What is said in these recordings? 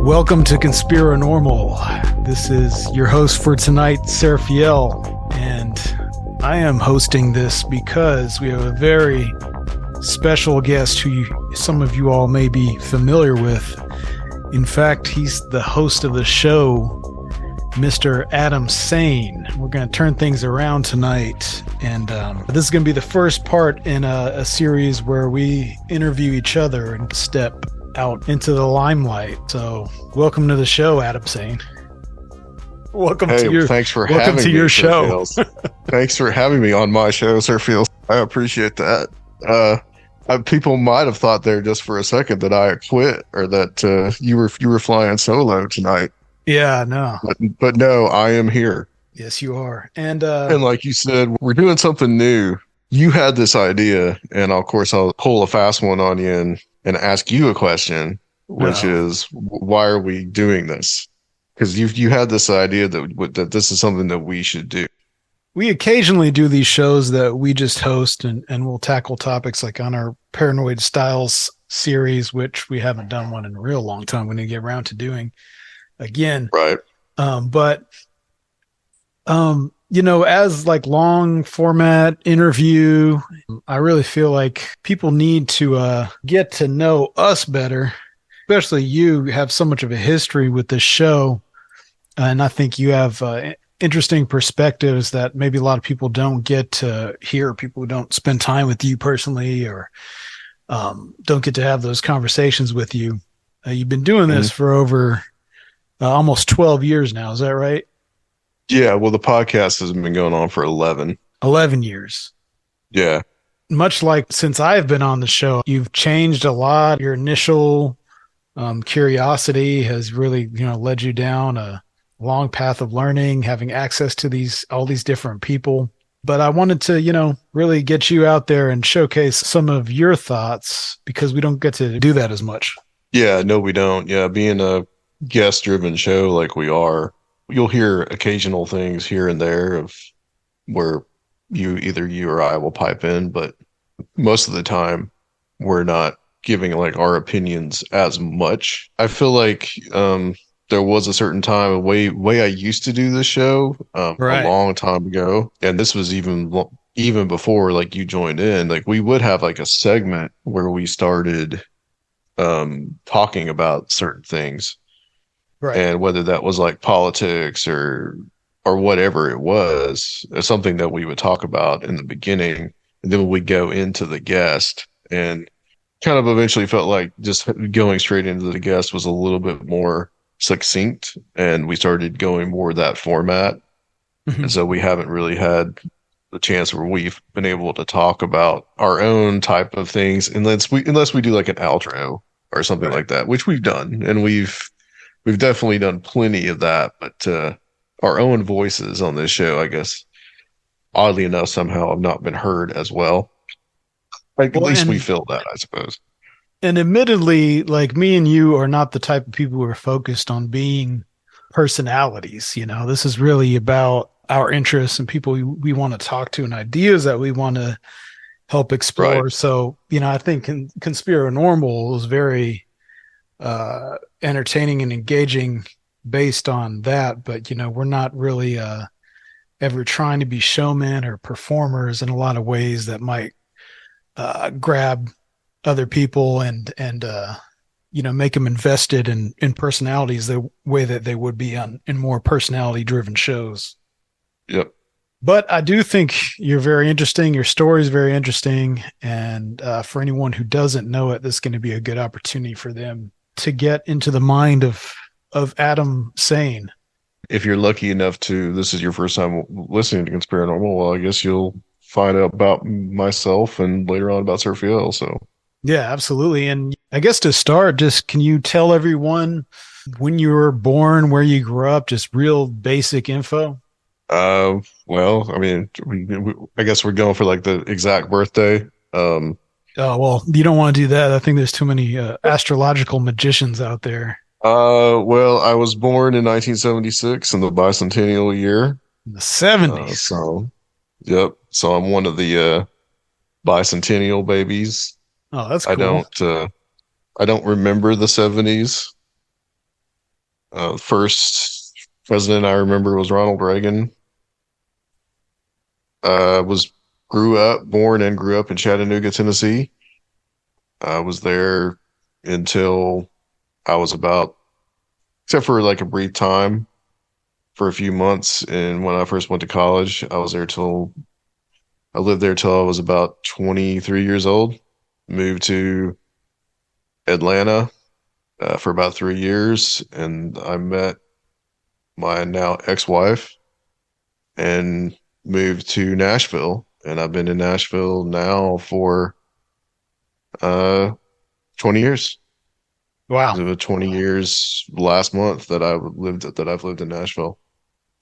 Welcome to Conspirinormal. This is your host for tonight, Serfiel, and I am hosting this because we have a very special guest who some of you all may be familiar with. In fact, he's the host of the show, Mr. Adam Sayne. We're going to turn things around tonight, and this is going to be the first part in a series where we interview each other and step out into the limelight. So welcome to the show, Adam Sayne. Thanks for having me, your show. Thanks for having me on my show, Serfiel. I appreciate that. People might have thought there just for a second that I quit or that you were flying solo tonight. Yeah, no. But no, I am here. Yes, you are. And like you said, we're doing something new. You had this idea, and of course I'll pull a fast one on you and ask you a question, which is, why are we doing this? Because you had this idea that this is something that we should do. We occasionally do these shows that we just host, and we'll tackle topics like on our Paranoid Styles series, which we haven't done one in a real long time. We're going to get around to doing again. Right. As like long format interview, I really feel like people need to get to know us better. Especially you have so much of a history with this show. And I think you have interesting perspectives that maybe a lot of people don't get to hear. People who don't spend time with you personally or don't get to have those conversations with you. You've been doing this for over almost 12 years now. Is that right? Yeah. Well, the podcast has been going on for 11 years. Yeah. Much like since I've been on the show, you've changed a lot. Your initial curiosity has really, led you down a long path of learning, having access to all these different people. But I wanted to, really get you out there and showcase some of your thoughts because we don't get to do that as much. Yeah, no, we don't. Yeah, being a guest-driven show like we are, you'll hear occasional things here and there of where either you or I will pipe in, but most of the time we're not giving like our opinions as much. I feel like there was a certain time, a way I used to do this show a long time ago, and this was even before like you joined in. Like we would have like a segment where we started talking about certain things, right? And whether that was like politics or whatever it was, something that we would talk about in the beginning, and then we go into the guest and kind of eventually felt like just going straight into the guest was a little bit more succinct, and we started going more that format. Mm-hmm. And so we haven't really had the chance where we've been able to talk about our own type of things unless we do like an outro or something like that, which we've done, and we've definitely done plenty of that. But our own voices on this show, I guess, oddly enough, somehow have not been heard as well. Like, at least we feel that, I suppose. And admittedly, like me and you are not the type of people who are focused on being personalities. This is really about our interests and people we want to talk to and ideas that we want to help explore. Right. So, I think Conspirinormal is very entertaining and engaging based on that. But, we're not really ever trying to be showmen or performers in a lot of ways that might grab other people and make them invested in personalities the way that they would be in more personality driven shows. Yep. But I do think you're very interesting. Your story is very interesting. And for anyone who doesn't know it, this is going to be a good opportunity for them to get into the mind of Adam Sayne. If you're lucky enough this is your first time listening to Conspirinormal, well, I guess you'll find out about myself and later on about Serfiel. So yeah, absolutely. And I guess to start, just can you tell everyone when you were born, where you grew up, just real basic info? Well, I mean, I guess we're going for like the exact birthday. Oh, well, you don't want to do that. I think there's too many astrological magicians out there. Well, I was born in 1976 in the bicentennial year. In the 70s. Yep. So I'm one of the bicentennial babies. Oh, that's cool. I don't remember the 70s. First president I remember was Ronald Reagan. Was born and grew up in Chattanooga, Tennessee. I was there until I was about, except for like a brief time for a few months. And when I first went to college, I lived there till I was about 23 years old. Moved to Atlanta for about 3 years, and I met my now ex-wife and moved to Nashville. And I've been in Nashville now for uh 20 years. Wow. It was 20 years last month that I've lived in Nashville.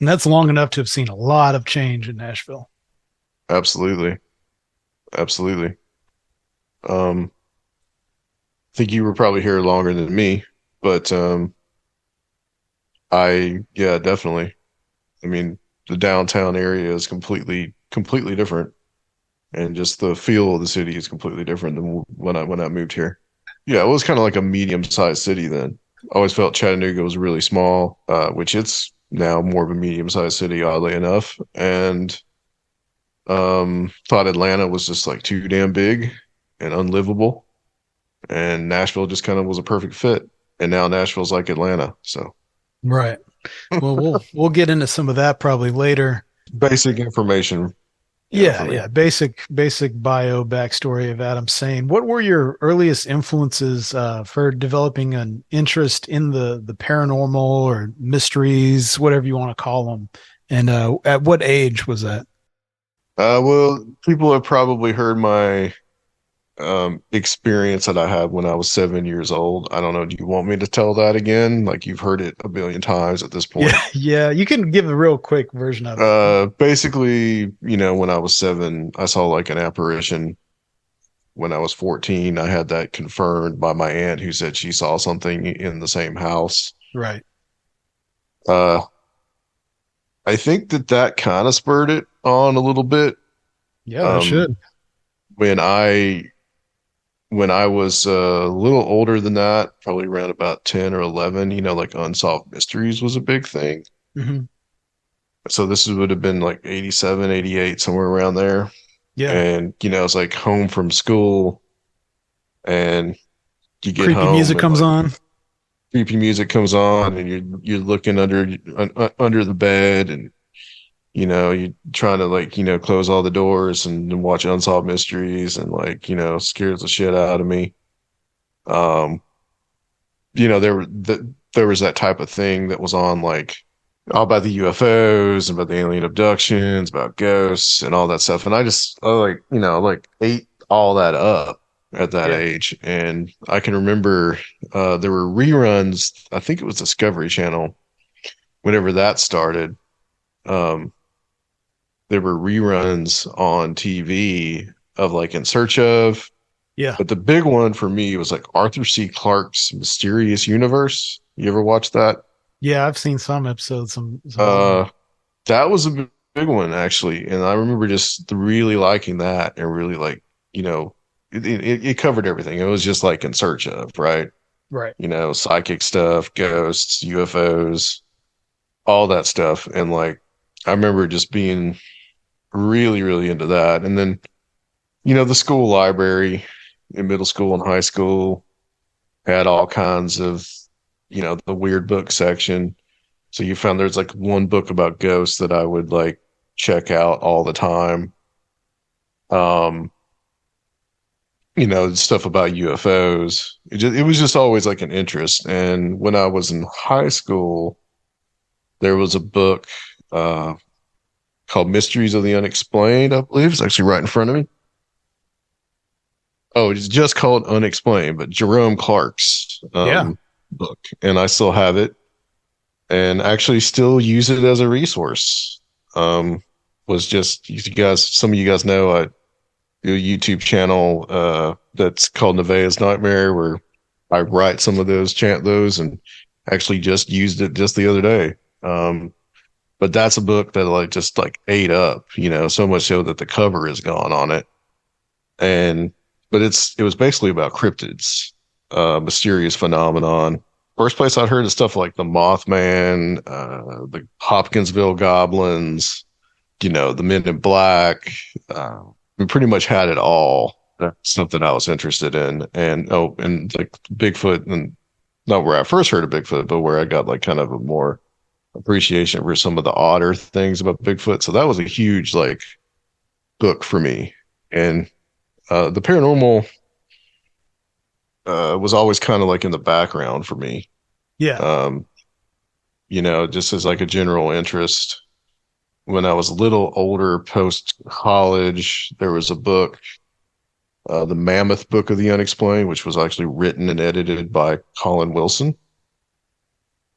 And that's long enough to have seen a lot of change in Nashville. Absolutely. Absolutely. I think you were probably here longer than me, but yeah, definitely. I mean, the downtown area is completely different, and just the feel of the city is completely different than when I moved here. Yeah, it was kind of like a medium-sized city then. I always felt Chattanooga was really small, which it's now more of a medium-sized city, oddly enough, and thought Atlanta was just like too damn big and unlivable, and Nashville just kind of was a perfect fit. And now Nashville's like Atlanta, so Right. Well, we'll get into some of that probably later. basic information, for Yeah, me. yeah. Basic bio backstory of Adam Sayne. What were your earliest influences for developing an interest in the paranormal or mysteries, whatever you want to call them? And at what age was that? Well, people have probably heard my experience that I had when I was 7 years old. I don't know. Do you want me to tell that again? Like you've heard it a billion times at this Yeah, point. yeah. You can give a real quick version of it. Basically, when I was seven, I saw like an apparition. When I was 14, I had that confirmed by my aunt who said she saw something in the same house. Right. Uh, I think that kind of spurred it on a little bit. Yeah, that Um, should. when I was a little older than that, probably around about 10 or 11, like unsolved mysteries was a big thing. Hmm. So would have been like 87, 88, somewhere around there. Yeah. And, it's like home from school and you get Creepy home music and comes like on. creepy music comes on and you're looking under the bed and, you're trying to like, close all the doors and watch unsolved mysteries and like, scares the shit out of me. Um, there was that type of thing that was on like all about the UFOs, about the alien abductions, about ghosts and all that stuff. And I like, like ate all that up at that Yeah. age. And I can remember there were reruns, I think it was Discovery Channel, whenever that started. Um, there were reruns on TV of like In Search of, Yeah. but the big one for me was like Arthur C. Clarke's Mysterious Universe. You ever watch that? Yeah, I've seen some episodes, some old ones. Uh, that was a big one actually, and I remember just really liking that and really like, you know, it covered everything. It was just like In Search of, right? Right. Psychic stuff, ghosts, UFOs, all that stuff, and like I remember just being really, really into that. And then, the school library in middle school and high school had all kinds of, the weird book section. So you found there's like one book about ghosts that I would like check out all the time. Um, stuff about UFOs. It was just always like an interest. And when I was in high school, there was a book uh, called Mysteries of the Unexplained, I believe. It's actually right in front of me. Oh, it's just called Unexplained, but Jerome Clark's Yeah. book. And I still have it and actually still use it as a resource. Was just some of you guys know I do a YouTube channel that's called Nevaeh's Nightmare where I write some of chant those and actually just used it just the other day. But that's a book that like just like ate up, so much so that the cover is gone on it. And but it was basically about cryptids, mysterious phenomenon. first place I'd heard of stuff like the Mothman, the Hopkinsville Goblins, the Men in Black. We pretty much had it all. That's something I was interested in. And like Bigfoot, and not where I first heard of Bigfoot, but where I got like kind of a more appreciation for some of the odder things about Bigfoot. So that was a huge like book for me. And the paranormal was always kind of like in the background for me. Yeah. Um, just as like a general interest. When I was a little older, post college, there was a book, the Mammoth Book of the Unexplained, which was actually written and edited by Colin Wilson.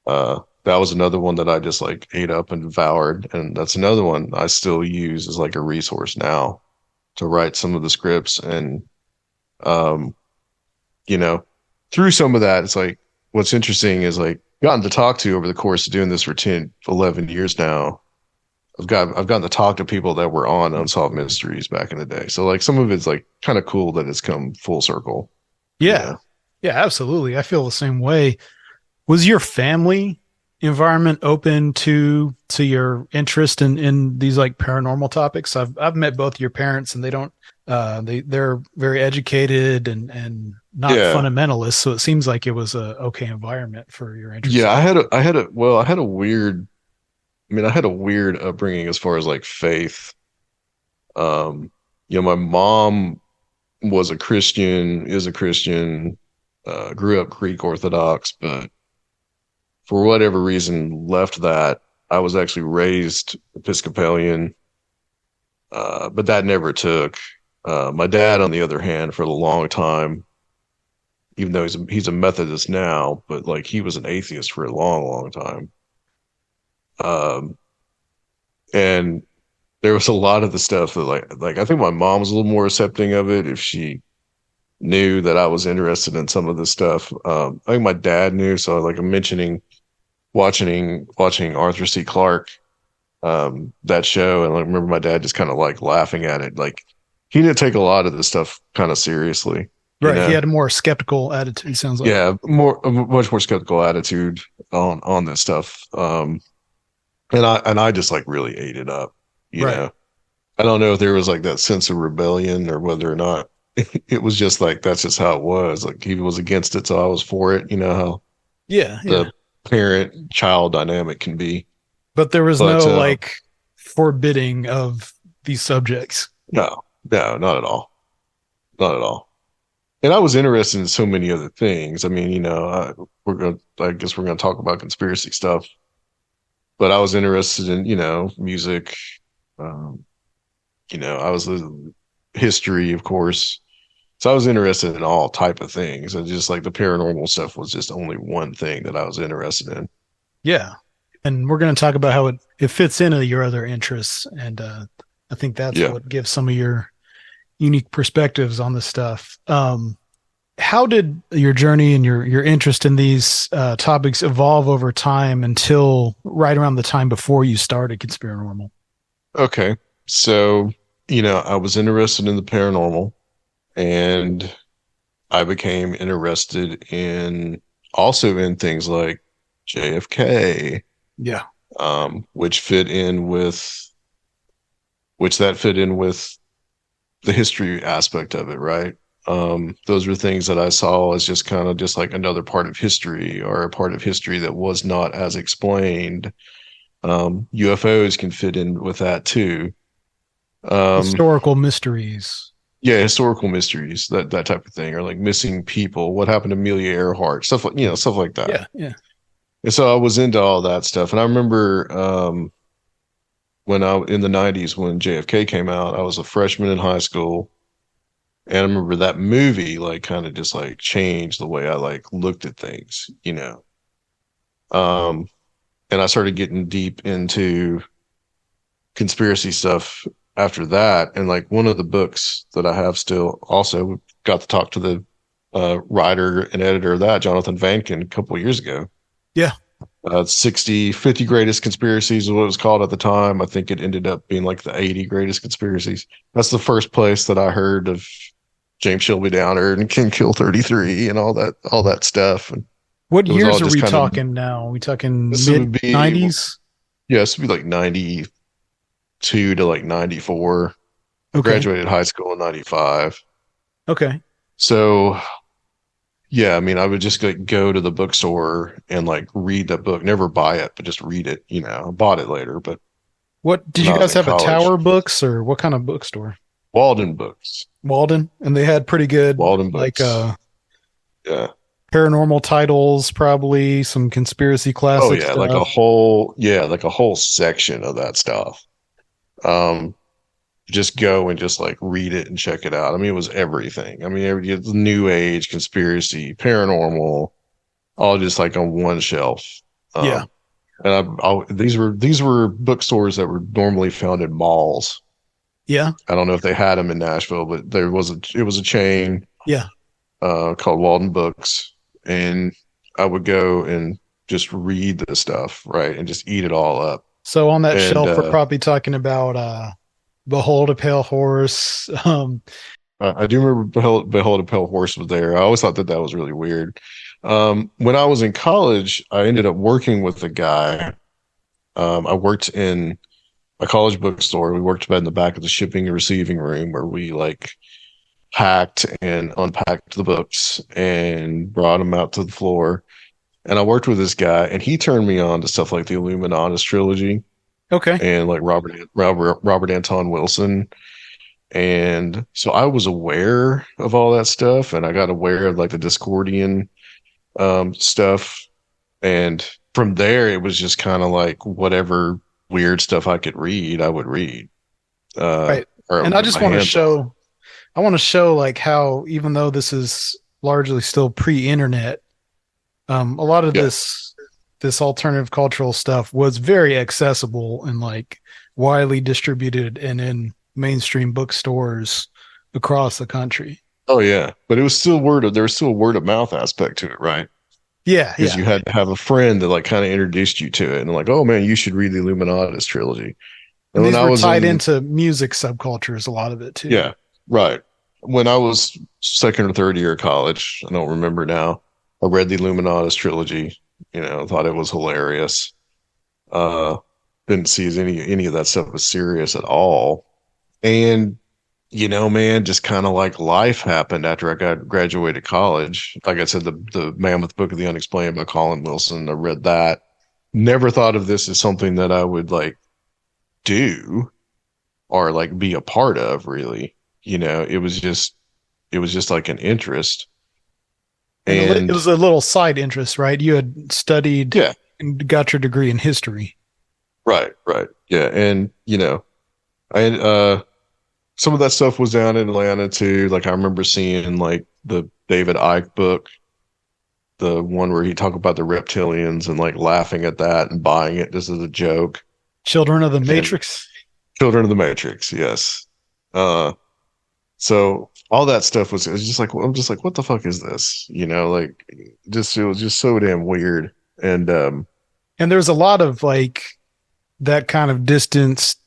That was another one that I just like ate up and devoured, and that's another one I still use as like a resource now to write some of the scripts. And um, you know, through some of that, it's like what's interesting is like gotten to talk to over the course of doing this for 10, 11 years now. I've gotten to talk to people that were on Unsolved Mysteries back in the day. So like some of it's like kind of cool that it's come full circle. Yeah. Yeah, absolutely. I feel the same way. Was your family environment open to your interest in these like paranormal topics? I've met both your parents, and they don't they're very educated and not Yeah. fundamentalists, so it seems like it was a okay environment for your interest. Yeah, I had a weird, I had a weird upbringing as far as like faith. Um, my mom was a Christian, is a Christian, grew up Greek Orthodox, but for whatever reason left that. I was actually raised Episcopalian, but that never took. My dad, on the other hand, for a long time, even though he's a Methodist now, but like he was an atheist for a long, long time. Um, and there was a lot of the stuff that like I think my mom was a little more accepting of it if she knew that I was interested in some of this stuff. I think my dad knew, so like I'm mentioning watching Arthur C. Clarke, that show, and I remember my dad just kind of like laughing at it. Like he didn't take a lot of this stuff kind of seriously, you Right. He know? had a more skeptical attitude, sounds like. Yeah, a much more skeptical attitude on this stuff. And I just like really ate it up, you Right. know. I don't know if there was like that sense of rebellion or whether or not it was just like that's just how it was. Like he was against it, so I was for it. You know how Yeah, yeah. the parent-child dynamic can be. But there was But no like forbidding of these subjects. no, no, not at all, not at all. And I was interested in so many other things. I mean, I guess we're gonna talk about conspiracy stuff, but I was interested in music. Um, I was history, of course. So I was interested in all type of things, and just like the paranormal stuff was just only one thing that I was interested in. Yeah. And we're going to talk about how it fits into your other interests. And I think that's Yeah. what gives some of your unique perspectives on this stuff. How did your journey and your interest in these topics evolve over time until right around the time before you started Conspirinormal? Okay. So, I was interested in the paranormal, and I became interested in also in things like JFK, Yeah. which fit in with the history aspect of it, right? Those were things that I saw as just kind of just like another part of history, or a part of history that was not as explained. UFOs can fit in with that too. Um, Historical mysteries. yeah, historical mysteries, that type of thing, or like missing people, what happened to Amelia Earhart, stuff like that. Yeah. Yeah. And so I was into all that stuff. And I remember when I in the 90s when JFK came out, I was a freshman in high school. And I remember that movie like kind of just like changed the way I like looked at things. Um, and I started getting deep into conspiracy stuff after that. And like one of the books that I have still also got to talk to the writer and editor of that, Jonathan Vankin, a couple of years ago. Yeah. 50 greatest conspiracies is what it was called at the time. I think it ended up being like the 80 greatest conspiracies. That's the first place that I heard of James Shelby Downer and King Kill 33 and all that stuff. And What It was all years are just we kind of, talking now? Are we talking this mid would be, 90s? yeah, this would be like 92 to like 94. I Okay. graduated high school in 95. Okay. So yeah, I mean, I would just like go to the bookstore and like read the book, never buy it, but just read it. I bought it later, but What did when you I was guys in have, a college, Tower Books or what kind of bookstore? Walden Books, Walden, and they had pretty good Walden like Books. Yeah. paranormal titles, probably some conspiracy Oh classic yeah, like a stuff. whole, yeah, like a whole section of that stuff. Um, just go and just like read it and check it out. I mean, it was everything. I mean, new age, conspiracy, paranormal, all just like on one shelf. Yeah. Um, and these were bookstores that were normally found in malls. Yeah. I don't know if they had them in Nashville, but it was a chain Yeah. called Walden Books, and I would go and just read the stuff, right, and just eat it all up. So on that And shelf, we're probably talking about Behold a Pale Horse. I do remember Behold a Pale Horse was there. I always thought that that was really weird. When I was in college, I ended up working with a guy. I worked in a college bookstore. We worked in the back of the shipping and receiving room where we like packed and unpacked the books and brought them out to the floor. And I worked with this guy, and he turned me on to stuff like the Illuminatus trilogy Okay. and like Robert Anton Wilson. And so I was aware of all that stuff, and I got aware of like the Discordian stuff. And from there, it was just kind of like whatever weird stuff I could read, I would read, Right. or I And would I get just my want to hands on. show, I want to show like how, even though this is largely still pre-internet, a lot of Yeah. this alternative cultural stuff was very accessible and like widely distributed and in mainstream bookstores across the country. Oh yeah, but it was still there was still a word of mouth aspect to it, right? Yeah, Because yeah. you had to have a friend that like kind of introduced you to it, and like, oh man, you should read the Illuminatus trilogy. And And when these I were was tied in, into music subcultures, a lot of it too. yeah, right. When I was second or third year of college, I don't remember now. I read the Illuminatus trilogy. Thought it was hilarious. Uh, didn't see as any of that stuff was serious at all. And man, just kind of like life happened after I got graduated college. Like I said, the Mammoth Book of the Unexplained by Colin Wilson. I read that. Never thought of this as something that I would like do or like be a part of, really. It was just like an interest. And it And was a little side interest, right? You had studied yeah, and got your degree in history. right, right. Yeah. And I had some of that stuff was down in Atlanta too. Like I remember seeing like the David Icke book, the one where he talked about the reptilians and like laughing at that and buying it just as a joke. Children of the And Matrix. Children of the Matrix, yes. Uh, so all that stuff was, it was just like, I'm just like, what the fuck is this? Like just it was just so damn weird. And And there's a lot of like that kind of distanced,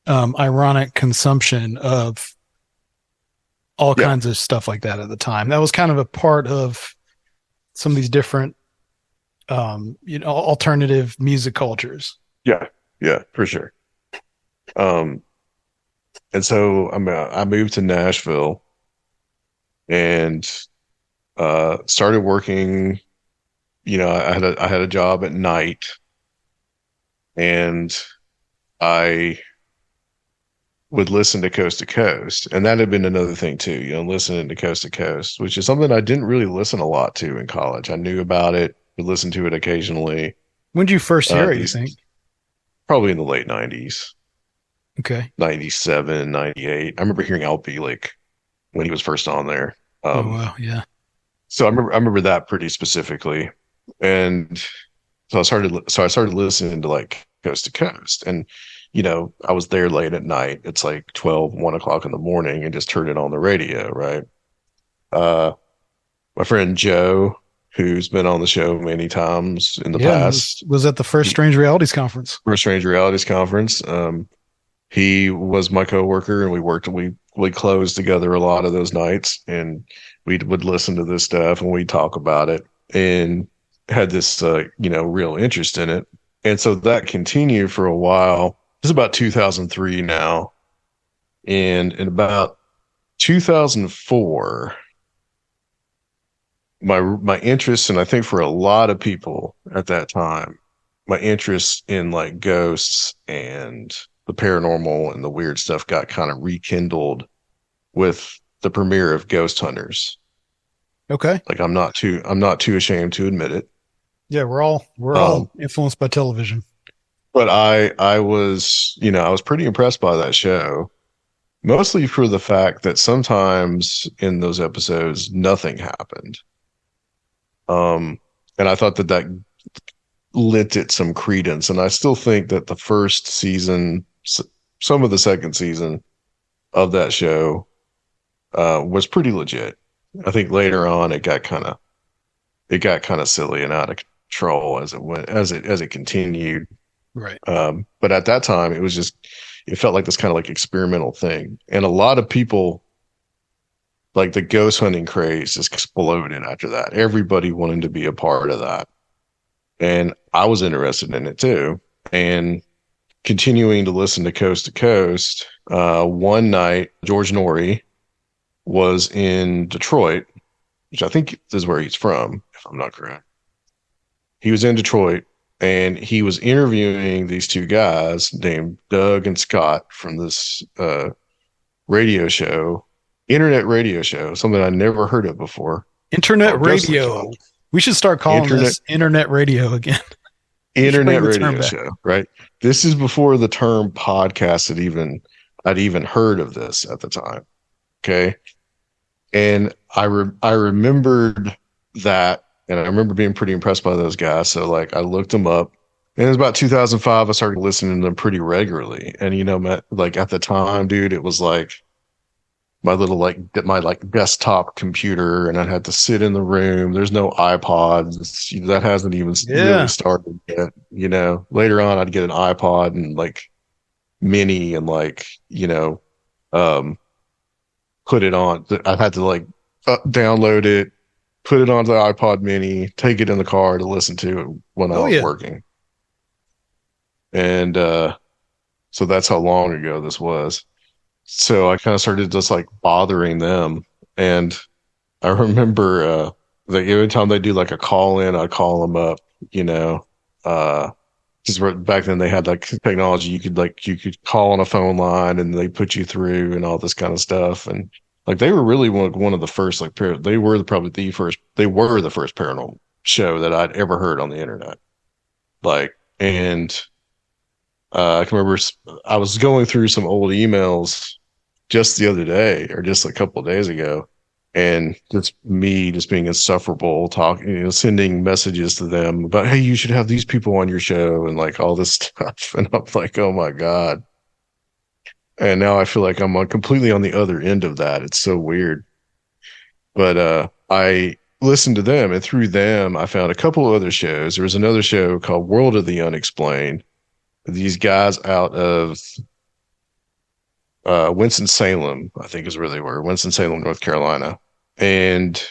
ironic consumption of all yeah, kinds of stuff like that at the time. That was kind of a part of some of these different, alternative music cultures. yeah, yeah, for sure. Um, and so I moved to Nashville and started working. I had a job at night, and I would listen to Coast, and that had been another thing too. Listening to Coast, which is something I didn't really listen a lot to in college. I knew about it, would listen to it occasionally. When did you first hear it, you These think? probably in the late '90s, Okay. 97, 98. I remember hearing LP like when he was first on there. Oh, Um, wow. Yeah. so I remember that pretty specifically, and so I started listening to like Coast to Coast, and I was there late at night. It's like 12, 1 o'clock in the morning, and just turned it on the radio, right? Uh, my friend Joe, who's been on the show many times in the Yeah. past, Was at the first he, Strange Realities conference. for Strange Realities Conference, he was my coworker, and we closed together a lot of those nights, and we would listen to this stuff and we'd talk about it. And had this, real interest in it. And so that continued for a while. It's about 2003 now. And in about 2004, my interest, and I think for a lot of people at that time, my interest in like ghosts and the paranormal and the weird stuff got kind of rekindled with the premiere of Ghost Hunters. Okay. Like I'm not too ashamed to admit it. Yeah, we're all Um, influenced by television. but I was, I was pretty impressed by that show, mostly for the fact that sometimes in those episodes nothing happened. Um, and I thought that lent it some credence. And I still think that the first season, some of the second season of that show, was pretty legit. I think later on it got kind of silly and out of control as it continued. Right. But at that time, it felt like this kind of like experimental thing, and a lot of people, like, the ghost hunting craze just exploded after that. Everybody wanted to be a part of that, and I was interested in it too. And continuing to listen to Coast to Coast, one night George Norrie was in Detroit, which I think is where he's from, if I'm not correct. He was in Detroit and he was interviewing these two guys named Doug and Scott from this radio show, internet radio show, something I never heard of before, Internet called Ghostly radio. Talk. We should start calling Internet this internet radio again. We should internet bring the term radio back. show, right? This is before the term podcast I'd even heard of this at the time. Okay. And I remembered that, and I remember being pretty impressed by those guys. So like I looked them up, and it was about 2005. I started listening to them pretty regularly, and like at the time, dude, it was like my desktop computer, and I had to sit in the room. There's no iPods. That hasn't even Yeah. really started yet. Later on, I'd get an iPod and like mini, and like um put it on. I had to like download it, put it onto the iPod mini, take it in the car to listen to it when I Oh was yeah. working. And so that's how long ago this was. So I kind of started just like bothering them. And I remember like every time they do like a call in, I'd call them up, uh, because back then they had like technology. You could call on a phone line and they put you through and all this kind of stuff. And like they were really one of the first, like they were the first paranormal show that I'd ever heard on the internet. Like, and I can remember I was going through some old emails just the other day, or just a couple of days ago, and just me just being insufferable, talking, sending messages to them about, hey, you should have these people on your show and like all this stuff. And I'm like, oh my God. And now I feel like I'm completely on the other end of that. It's so weird. But I listened to them, and through them, I found a couple of other shows. There was another show called World of the Unexplained. These guys out of Winston-Salem, I think is where they were, Winston-Salem, North Carolina. And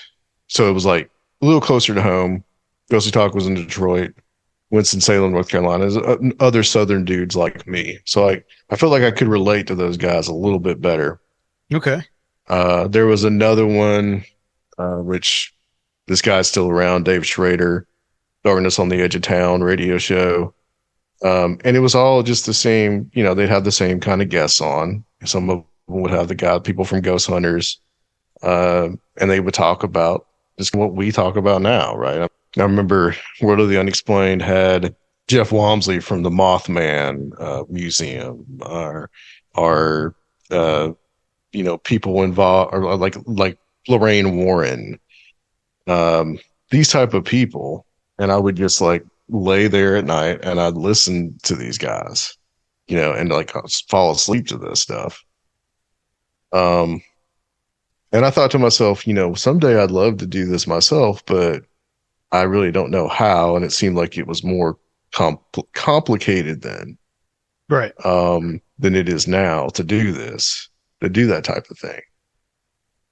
so it was like a little closer to home. Ghostly Talk was in Detroit. Winston-Salem, North Carolina, is other Southern dudes like me. So I felt like I could relate to those guys a little bit better. Okay. There was another one, which this guy's still around, Dave Schrader, Darkness on the Edge of Town radio show. And it was all just the same, they'd have the same kind of guests on. Some of them would have people from Ghost Hunters, and they would talk about just what we talk about now, right? I remember World of the Unexplained had Jeff Walmsley from the Mothman Museum, or people involved, or like Lorraine Warren, these type of people, and I would just like lay there at night and I'd listen to these guys, and like I'd fall asleep to this stuff. And I thought to myself, someday I'd love to do this myself, but I really don't know how. And it seemed like it was more complicated then, Right. than it is now to do that type of thing.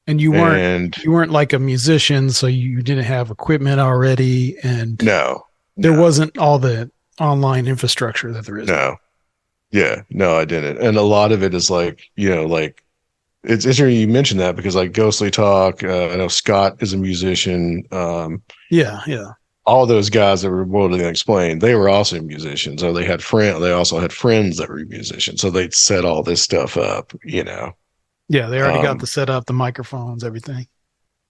And And you weren't like a musician, so you didn't have equipment already, and no, there no, wasn't all the online infrastructure that there is now. no, yeah, no, I didn't. And a lot of it is like, like it's interesting you mentioned that because like Ghostly Talk, I know Scott is a musician. Yeah, yeah, All those guys that were World Explained, they were also musicians. So they also had friends that were musicians. So they'd set all this stuff up. yeah. They already got Um, the setup, the microphones, everything.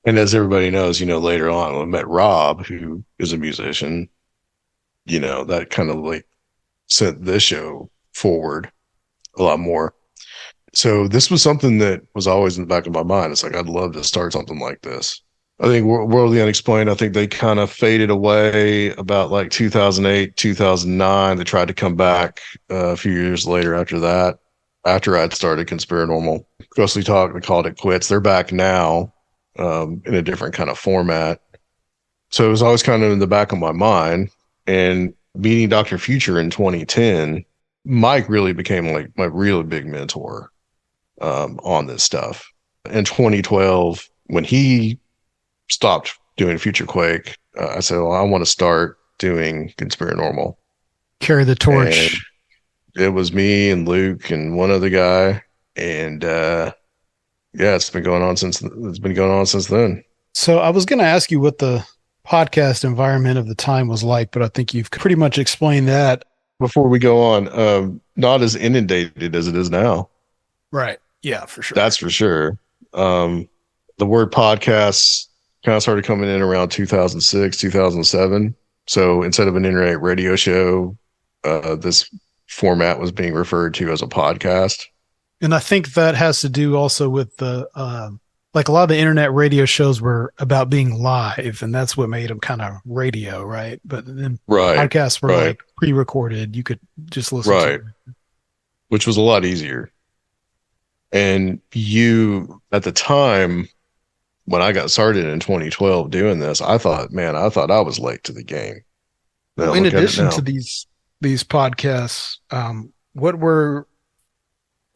and as everybody knows, later on I met Rob, who is a musician, that kind of like sent this show forward a lot more. So this was something that was always in the back of my mind. It's like, I'd love to start something like this. I think World of the Unexplained, I think they kind of faded away about like 2008, 2009. They tried to come back a few years later after that, after I'd started Conspirinormal. Ghostly Talk, they called it quits. They're back now in a different kind of format. So it was always kind of in the back of my mind. And meeting Dr. Future in 2010, Mike really became like my really big mentor on this stuff. In 2012, when he stopped doing Future Quake, I said, well, I want to start doing Conspirinormal. Carry the And torch. it was me and Luke and one other guy. And yeah, it's been going on since then. So I was going to ask you what the podcast environment of the time was like, but I think you've pretty much explained that. Before we go on, not as inundated as it is now. Right. Yeah, for sure. That's for sure. The word podcasts kind of started coming in around 2006, 2007. So instead of an internet radio show, this format was being referred to as a podcast. And I think that has to do also with the like a lot of the internet radio shows were about being live, and that's what made them kind of radio, right? But then Right, podcasts were right, like pre-recorded; you could just listen to right. it. Which was a lot easier. And at the time, when I got started in 2012 doing this, I thought I was late to the game. Now Well, in look at it addition to now. these podcasts, what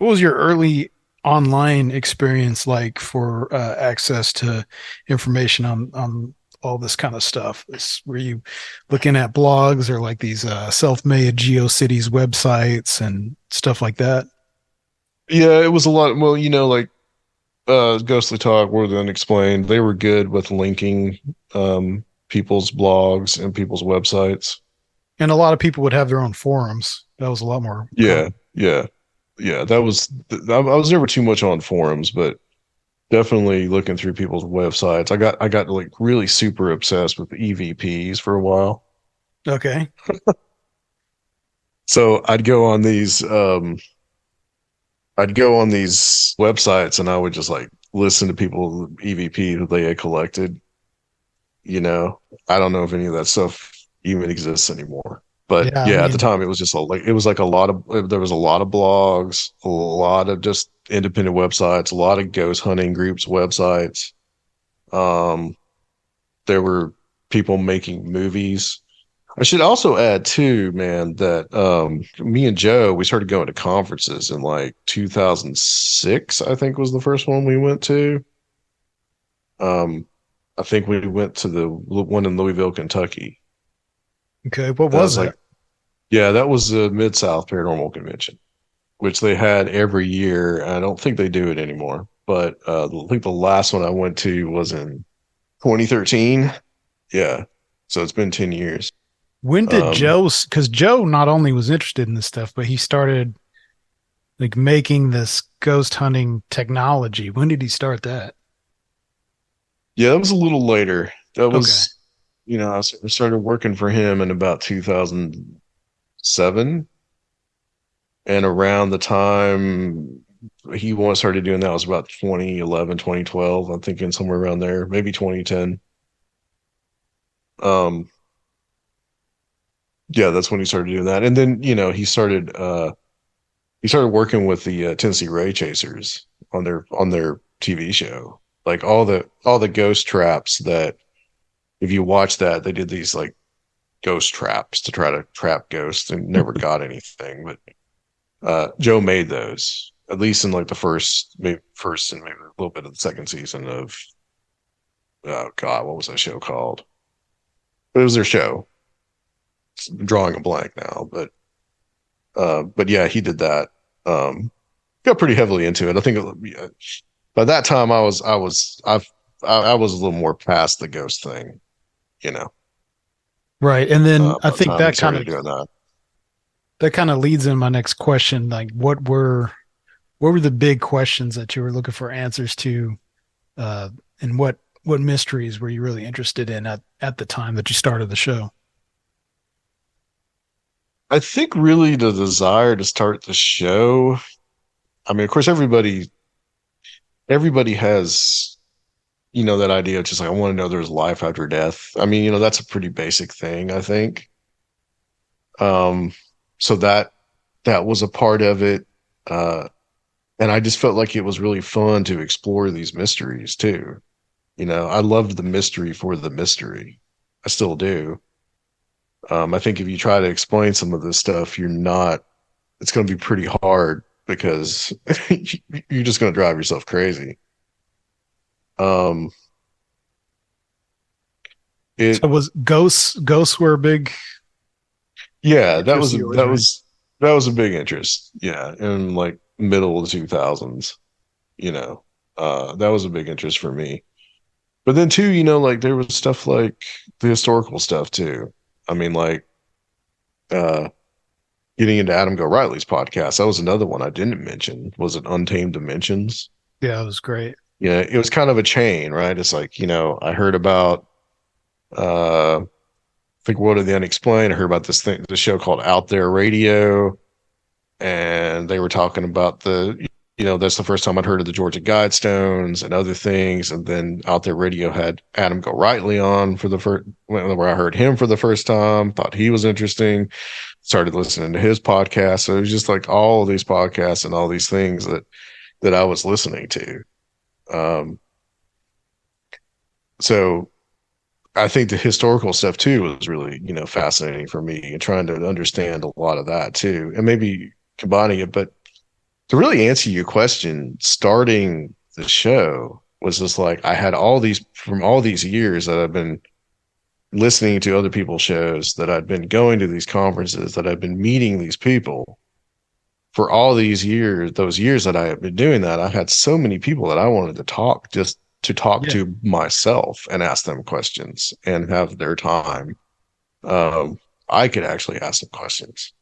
was your early online experience like for access to information on all this kind of stuff? Were you looking at blogs or like these self-made GeoCities websites and stuff like that? Yeah, it was a lot. Well, like Ghostly Talk, World of the Unexplained, they were good with linking people's blogs and people's websites. And a lot of people would have their own forums. That was a lot more Yeah, common. yeah, yeah. I was never too much on forums, but definitely looking through people's websites. I got like really super obsessed with EVPs for a while. Okay. So I'd go on these websites and I would just like listen to people EVP that they had collected. You know, I don't know if any of that stuff even exists anymore. But Yeah, I yeah, at the mean, time it was like a lot of there was a lot of blogs, a lot of just independent websites, a lot of ghost hunting groups websites. Um, there were people making movies. I should also add too, man, that me and Joe, we started going to conferences in like 2006, I think was the first one we went to. Um, I think we went to the one in Louisville, Kentucky. okay. What That was was that? like, yeah, that was the Mid-South Paranormal Convention, which they had every year. I don't think they do it anymore, but I think the last one I went to was in 2013. Yeah, so it's been 10 years. When did Um, because Joe not only was interested in this stuff, but he started like making this ghost hunting technology. When did he start that? yeah, that was a little later. That Okay. was, I started working for him in about 2007, and around the time started doing that was about 2011, 2012. I'm thinking somewhere around there, maybe 2010. Um, yeah, that's when he started doing that. And then, he started working with the Tennessee Ray Chasers on their TV show. Like all the ghost traps that if you watch that, they did these like ghost traps to try to trap ghosts and never got anything. But Joe made those. at least in like the first and maybe a little bit of the second season of oh God, what was that show called? It was their show. I'm drawing a blank now, but yeah, he did that. Got pretty heavily into it. I think by that time I was a little more past the ghost thing, you know. Right. And then I By the think time he started doing that. that kind of leads in my next question. Like what were the big questions that you were looking for answers to, and what mysteries were you really interested in at the time that you started the show? I think really the desire to start the show. I mean, of course, everybody has, that idea of just like I want to know there's life after death. I mean, that's a pretty basic thing, I think. Um, so that was a part of it. And I just felt like it was really fun to explore these mysteries too. I loved the mystery for the mystery. I still do. I think if you try to explain some of this stuff, it's going to be pretty hard because you're just going to drive yourself crazy. Um, it, So was ghosts were a big yeah, interest of yours, right? that was a big interest. Yeah. In like middle of the 2000s, that was a big interest for me. But then too, like there was stuff like the historical stuff too. I mean, like, uh, getting into Adam Go Riley's podcast. That was another one I didn't mention. Was it Untamed Dimensions? Yeah, it was great. It was kind of a chain, right? It's like, I heard about I think World of the Unexplained. I heard about the show called Out There Radio, and they were talking about that's the first time I'd heard of the Georgia Guidestones and other things. And then Out There Radio had Adam Go Riley on for the first, where I heard him for the first time, thought he was interesting, started listening to his podcast. So it was just like all of these podcasts and all these things that I was listening to. Um, so I think the historical stuff too was really, fascinating for me and trying to understand a lot of that too, and maybe combining it. But to really answer your question, starting the show was just like I had all these years that I've been listening to other people's shows, that I'd been going to these conferences, that I've been meeting these people for all these years. Those years that I had been doing that, I had so many people that I wanted to talk, just to talk Yeah. to myself and ask them questions and have their time. I could actually ask them questions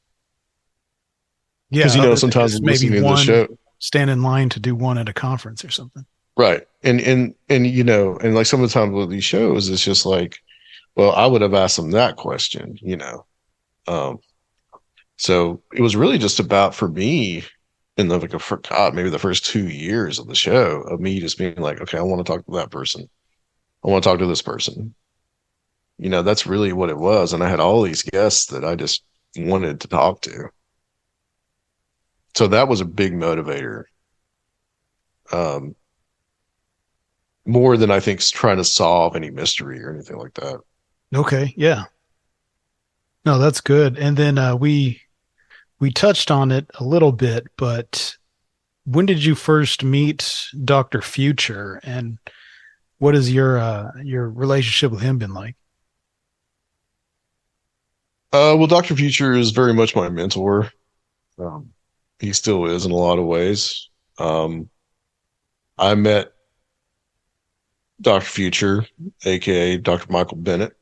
Yeah, because other than sometimes just maybe listening to the one show, stand in line to do one at a conference or something. right? And and like some of the times with these shows, it's just like, well, I would have asked them that question. Um, so it was really just about for me in the like for God, maybe the first 2 years of the show of me just being like, okay, I want to talk to that person. I want to talk to this person. That's really what it was. And I had all these guests that I just wanted to talk to. So that was a big motivator. Um, More than I think trying to solve any mystery or anything like that. Okay, yeah. No, that's good. And then we touched on it a little bit, but when did you first meet Dr. Future, and what has your relationship with him been like? Well, Dr. Future is very much my mentor. Um, he still is in a lot of ways. Um, I met Dr. Future, aka Dr. Michael Bennett.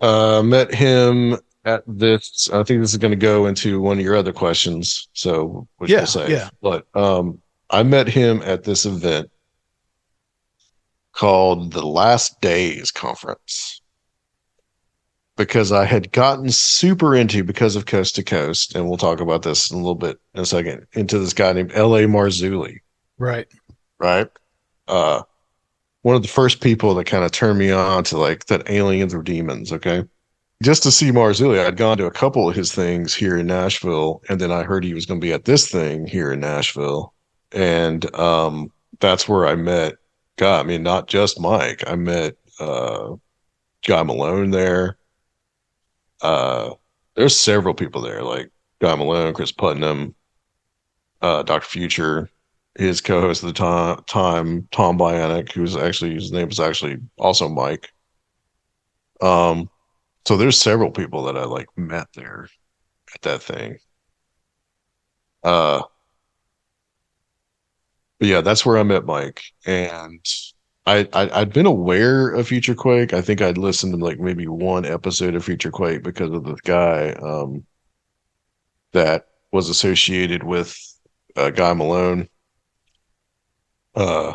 Met him at this. I think this is going to go into one of your other questions, so which we'll Yeah, save. yeah. But I met him at this event called the Last Days Conference because I had gotten super into because of Coast to Coast, and we'll talk about this in a little bit in a second. Into this guy named L.A. Marzulli, Right. right? Uh, One of the first people that kind of turned me on to like that aliens or demons. Okay, just to see Marzulli, I'd gone to a couple of his things here in Nashville, and then I heard he was going to be at this thing here in Nashville, and that's where I met. God, I mean, not just Mike. I met Guy Malone there. Uh, there's several people there, like Guy Malone, Chris Putnam. Dr. Future, his co-host at the time, Tom Bionic, who's actually his name is actually also Mike. Um, so there's several people that I like met there at that thing. Uh, but yeah, that's where I met Mike, and I'd been aware of Future Quake. I think I'd listened to like maybe one episode of Future Quake because of the guy that was associated with Guy Malone. Uh,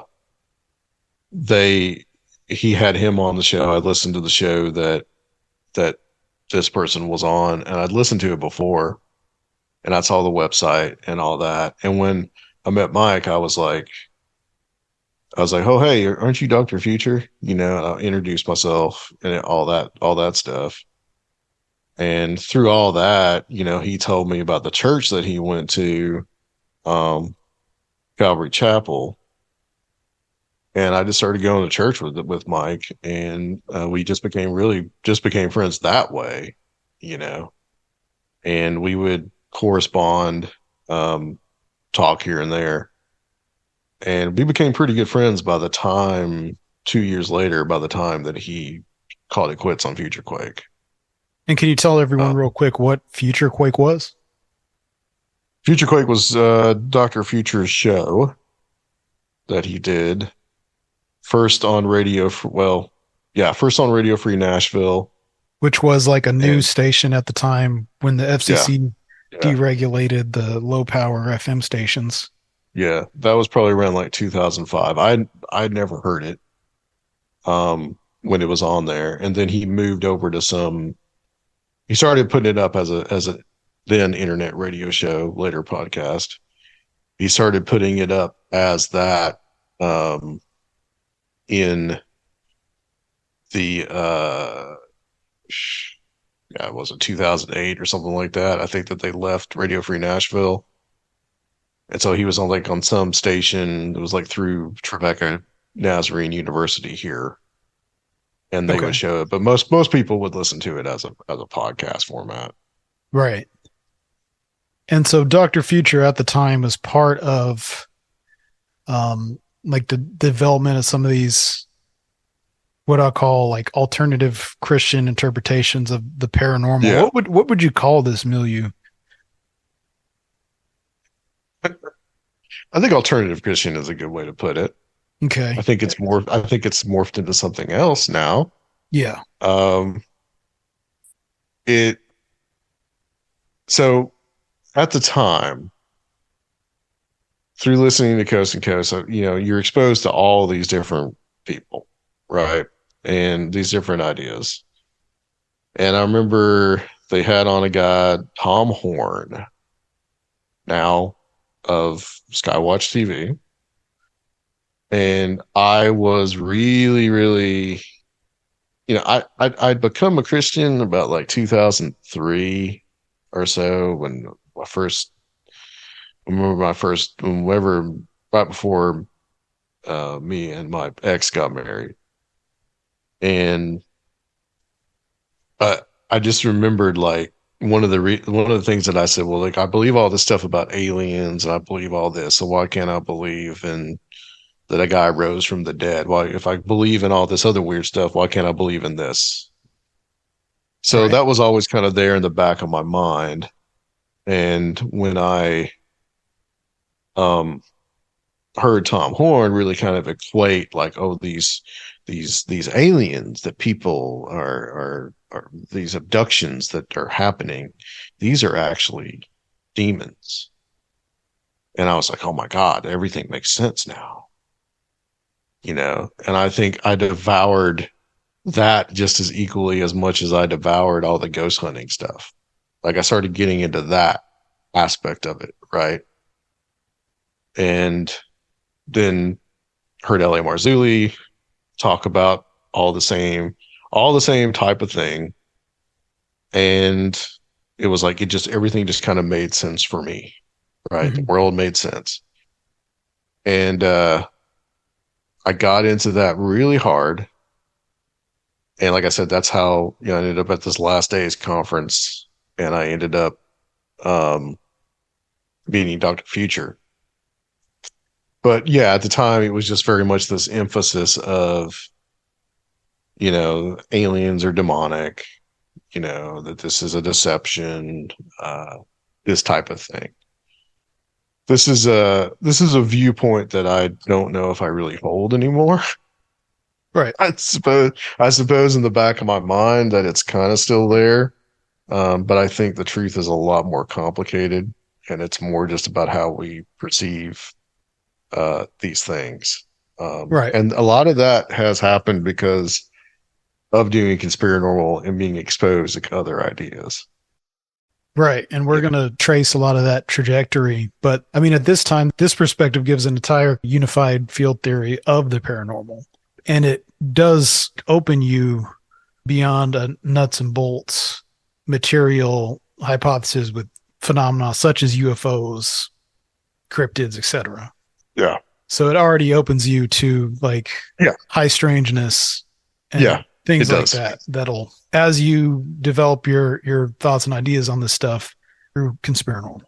they he had him on the show. I listened to the show that this person was on, and I'd listened to it before, and I saw the website and all that. And when I met Mike, I was like, oh hey, aren't you Doctor Future? You know, and I introduced myself and all that stuff. And through all that, you know, he told me about the church that he went to, um, Calvary Chapel, and I just started going to church with Mike, and we just became friends that way, you know. And we would correspond, um, talk here and there, and we became pretty good friends by the time 2 years later. By the time that he called it quits on Future Quake, And can you tell everyone uh, real quick what Future Quake was? Future Quake was Doctor Future's show that he did first on first on Radio Free Nashville. Which was like a news And station at the time when the yeah, FCC yeah, deregulated the low power FM stations. yeah, that was probably around like 2005. I'd never heard it when it was on there, and then he moved over to some. He started putting it up as a then internet radio show, later podcast. He started putting it up as that um, in the yeah, it was it 2008 or something like that. I think that they left Radio Free Nashville, and so he was on like on some station. It was like through Trevecca Nazarene University here, and they would Okay. show it. But most people would listen to it as a podcast format. Right. And so Dr. Future at the time was part of like the development of some of these what I call like alternative Christian interpretations of the paranormal. Yeah, What would you call this milieu? I think alternative Christian is a good way to put it. Okay. I think it's morphed into something else now. Yeah. Um, it so at the time, through listening to Coast and Coast, you know, you're exposed to all these different people, right? And these different ideas. And I remember they had on a guy, Tom Horn, now of Skywatch TV. And I was really, really, you know, I'd become a Christian about like 2003 or so when I first remember my first whenever right before me and my ex got married, and I just remembered like one of the things that I said, well, like I believe all this stuff about aliens and I believe all this, so why can't I believe in that a guy rose from the dead? Why, if I believe in all this other weird stuff, why can't I believe in this? So Right. that was always kind of there in the back of my mind. And when I um heard Tom Horn really kind of equate like, oh, these aliens that people are these abductions that are happening, these are actually demons. And I was like, oh my God, everything makes sense now, you know? And I think I devoured that just as equally as much as I devoured all the ghost hunting stuff. Like I started getting into that aspect of it, right? And then heard L.A. Marzulli talk about all the same, all the same type of thing. And it was like, it just, everything just kind of made sense for me, right? The Mhm. world made sense. And I got into that really hard. And like I said, that's how, you know, I ended up at this last days conference, and I ended up um, meaning Dr. Future. But yeah, at the time, it was just very much this emphasis of, aliens are demonic, that this is a deception, this type of thing. This is a viewpoint that I don't know if I really hold anymore. Right. I suppose in the back of my mind that it's kind of still there. But I think the truth is a lot more complicated, and it's more just about how we perceive these things. Right. And a lot of that has happened because of doing Conspirinormal and being exposed to other ideas. Right. And we're going to trace a lot of that trajectory. But I mean, at this time, this perspective gives an entire unified field theory of the paranormal. And it does open you beyond a nuts and bolts material hypothesis with phenomena such as UFOs, cryptids, etc. Yeah. So it already opens you to like high strangeness and things like that. That'll, as you develop your thoughts and ideas on this stuff through Conspirinormal.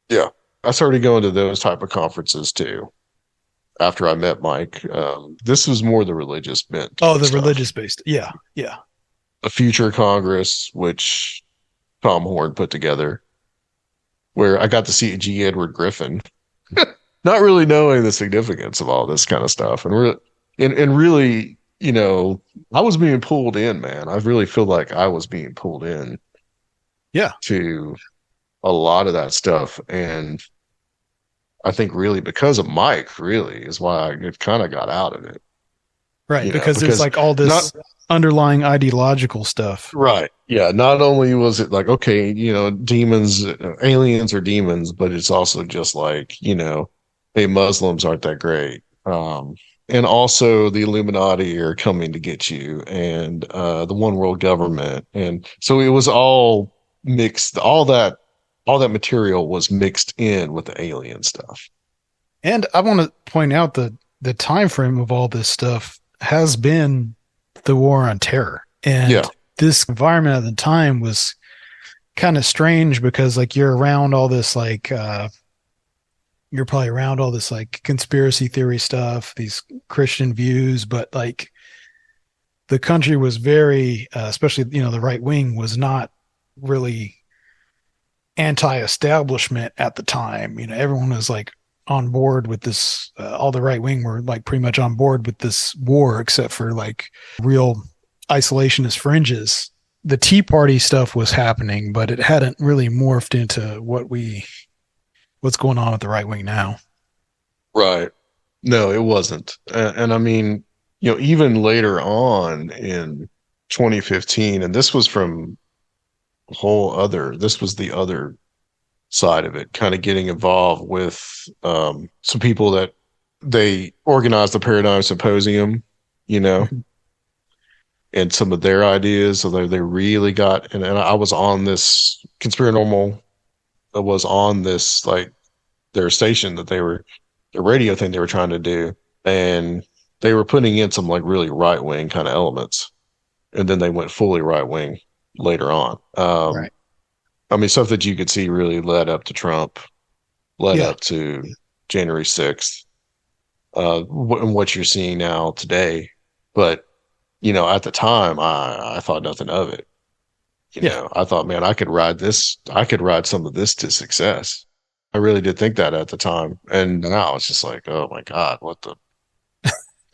Yeah. I started going to those type of conferences too after I met Mike. This was more the religious bent. Oh, the religious based. Yeah. Yeah. A Future Congress, which Tom Horn put together, where I got to see G. Edward Griffin, not really knowing the significance of all this kind of stuff. And really, I was being pulled in, man. I really feel like I was being pulled in to a lot of that stuff. And I think really because of Mike, really, is why I kind of got out of it. Right, because there's like all this underlying ideological stuff. Right. Yeah. Not only was it like, okay, demons, aliens are demons, but it's also just like, hey, Muslims aren't that great. And also the Illuminati are coming to get you, and the one world government. And so it was all mixed. All that material was mixed in with the alien stuff. And I want to point out that the time frame of all this stuff has been the war on terror. And this environment at the time was kind of strange because like you're around all this like you're probably around all this like conspiracy theory stuff, these Christian views, but like the country was very especially the right wing was not really anti-establishment at the time. Everyone was like on board with this, all the right wing were like pretty much on board with this war, except for like real isolationist fringes. The Tea Party stuff was happening, but it hadn't really morphed into what's going on with the right wing now. Right. No, it wasn't. And I mean, even later on in 2015, and this was from this was the other side of it, kind of getting involved with some people that they organized the Paradigm Symposium, and some of their ideas. So they really got, and I was on this Conspirinormal, was on this, like their station that their radio thing they were trying to do. And they were putting in some like really right wing kind of elements. And then they went fully right wing later on. Right. I mean, stuff that you could see really led up to Trump, led up to January 6th, and what you're seeing now today. But, at the time, I thought nothing of it. I thought, man, I could ride some of this to success. I really did think that at the time. And now it's just like, oh my God, what the,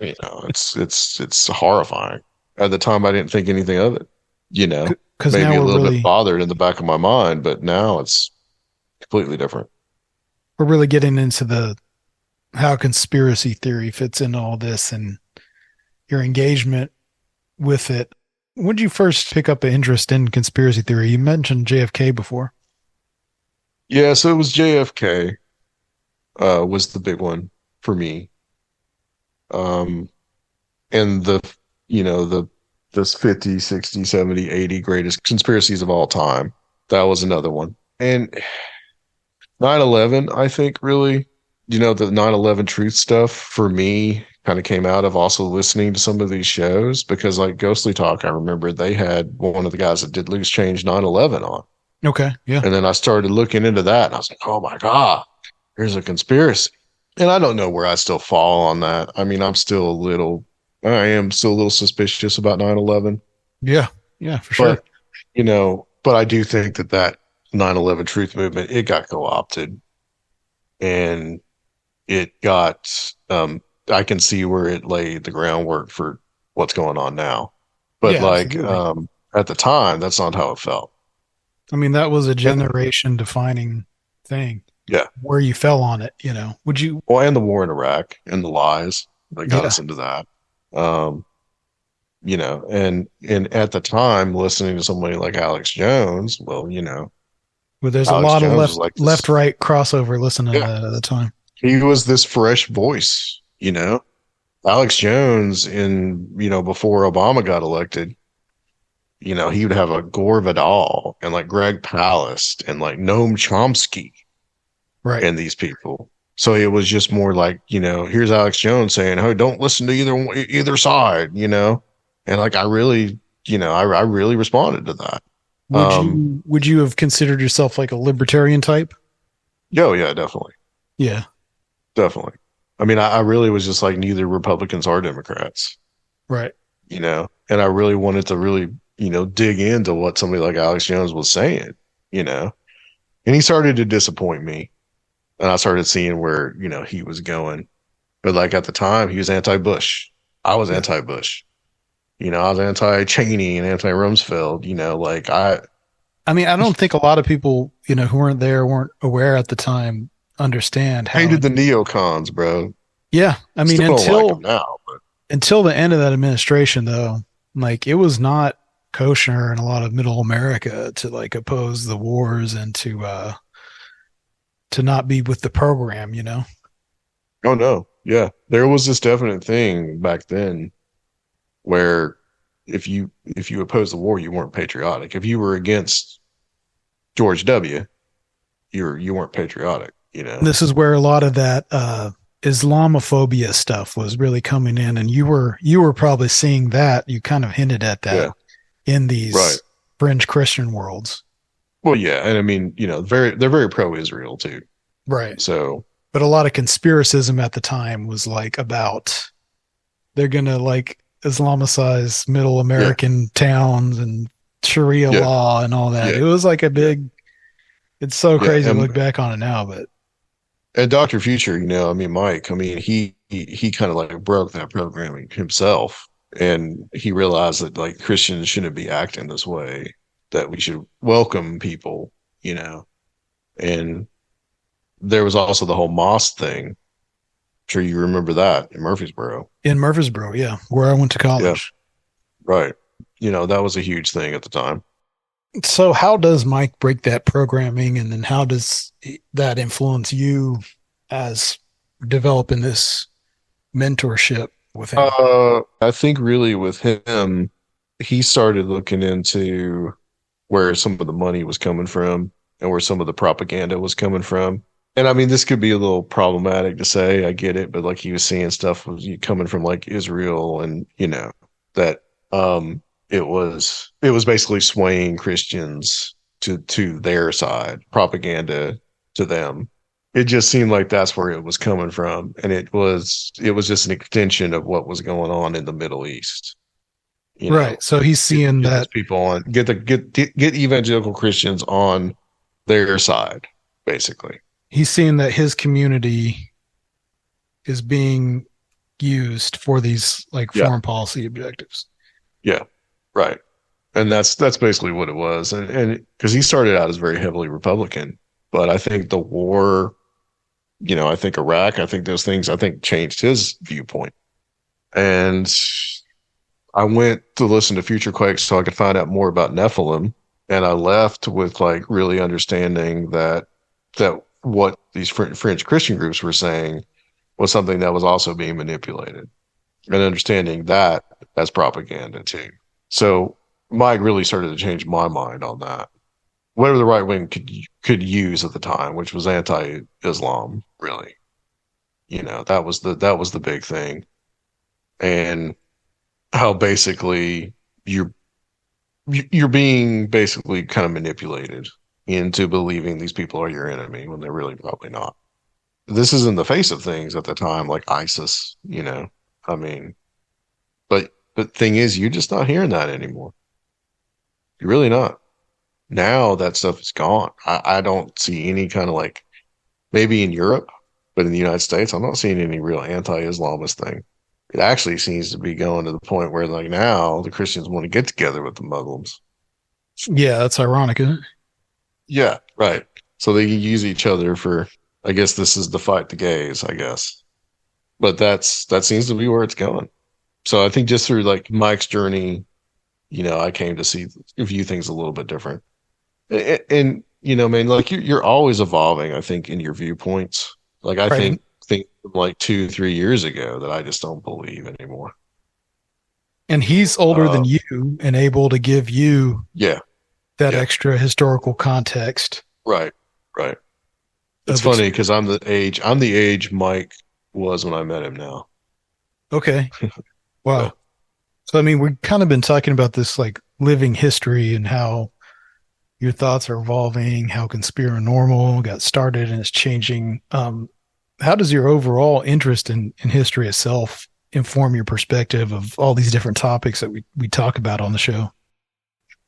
it's horrifying. At the time, I didn't think anything of it, maybe a little bit bothered in the back of my mind, but now it's completely different. We're really getting into how conspiracy theory fits into all this and your engagement with it. When did you first pick up an interest in conspiracy theory? You mentioned JFK before. Yeah, so it was JFK was the big one for me. And this 50, 60, 70, 80 greatest conspiracies of all time. That was another one. And 9/11, I think, really, the 9/11 truth stuff for me kind of came out of also listening to some of these shows, because like Ghostly Talk, I remember they had one of the guys that did Loose Change 9/11 on. Okay. Yeah. And then I started looking into that, and I was like, oh my God, there's a conspiracy. And I don't know where I still fall on that. I mean, I am still a little suspicious about 9/11, Yeah. Yeah, for sure. but, but I do think that 9/11 truth movement, it got co-opted, and it got, I can see where it laid the groundwork for what's going on now. But Yeah, like, absolutely. at the time, that's not how it felt. I mean, that was a And generation defining thing yeah, where you fell on it, you know. Would you? well, and the war in Iraq and the lies that got Yeah. us into that. Um, and at the time, listening to somebody like Alex Jones, well, Well, there's a Alex lot of Jones was like left this. right crossover listening to Yeah, that at the time. he was this fresh voice. Alex Jones before Obama got elected. He would have a Gore Vidal and like Greg Palast and like Noam Chomsky Right. and these people. So it was just more like, here's Alex Jones saying, "Hey, don't listen to either side." And like I really responded to that. Um, Would you have considered yourself like a libertarian type? yo, yeah, definitely, Yeah. definitely. I mean, I really was just like neither Republicans or Democrats, Right. and I really wanted to really, dig into what somebody like Alex Jones was saying, you know, and he started to disappoint me, and I started seeing where, he was going. But like at the time, he was anti-Bush. I was Yeah. anti-Bush. I was anti-Cheney and anti-Rumsfeld. I mean, I don't think a lot of people, who weren't there, weren't aware at the time, understand how. hated the neocons, bro. Yeah. I mean, Still don't like them now, but until the end of that administration, though, like it was not kosher in a lot of middle America to like oppose the wars and to not be with the program, you know? oh no, yeah, there was this definite thing back then where if you opposed the war, you weren't patriotic. If you were against George W., you weren't patriotic. This is where a lot of that Islamophobia stuff was really coming in, and you were probably seeing that. You kind of hinted at that Yeah, in right. these fringe Christian worlds. Well, yeah, and I mean, they're very pro-Israel too. Right. So But a lot of conspiracism at the time was like about they're gonna like Islamicize middle yeah, American towns and Sharia yeah, law and all that. yeah, It was like a yeah, big, it's so yeah, crazy to look back on it now, but and Dr. Future, I mean, Mike, I mean, he kind of like broke that programming himself, and he realized that like Christians shouldn't be acting this way, that we should welcome people, you know. And there was also the whole mosque thing. I'm sure you remember that in Murfreesboro. in Murfreesboro, yeah, where I went to Yeah, college. right. That was a huge thing at the time. So how does Mike break that programming and then how does that influence you as developing this mentorship with him? I think really with him, he started looking into where some of the money was coming from and where some of the propaganda was coming from. And I mean, this could be a little problematic to say, I get it, but like he was seeing stuff was coming from like Israel and, that it was basically swaying Christians to their side, propaganda to them. It just seemed like that's where it was coming from, and it was just an extension of what was going on in the Middle East. You Right. know, So he's seeing get those that people on, get evangelical Christians on their side, basically. his community is being used for these like Yeah, foreign policy objectives. yeah, right. And that's basically what it was, and because he started out as very heavily Republican, but I think the war, I think Iraq, I think those things, I think changed his viewpoint. And I went to listen to Future Quakes so I could find out more about Nephilim, and I left with like really understanding that what these French Christian groups were saying was something that was also being manipulated, and understanding that as propaganda too. So Mike really started to change my mind on that. Whatever the right wing could use at the time, which was anti-Islam, really. That was the big thing, and how basically you're being basically kind of manipulated. into believing these people are your enemy when they're really probably not. This is in the face of things at the time, like ISIS, I mean, but thing is, you're just not hearing that anymore. You're really not. Now that stuff is gone. I don't see any kind of like, maybe in Europe, but in the United States, I'm not seeing any real anti-Islamist thing. It actually seems to be going to the point where like now the Christians want to get together with the Muslims. Yeah, that's ironic, isn't it? Yeah, right. So they use each other for, I guess this is the fight the gays, I guess. But that seems to be where it's going. So I think just through like Mike's journey, I came to view things a little bit different. And man, like you're always evolving, I think, in your viewpoints. Like I Right. think like 2-3 years ago that I just don't believe anymore. And he's older than Uh, you and able to give you yeah, that yeah, extra historical context right, right. It's of funny because I'm the age Mike was when I met him now. okay. Yeah. Wow. So I mean, we've kind of been talking about this like living history and how your thoughts are evolving, how Conspirinormal got started and it's changing. How does your overall interest in history itself inform your perspective of all these different topics that we talk about on the show?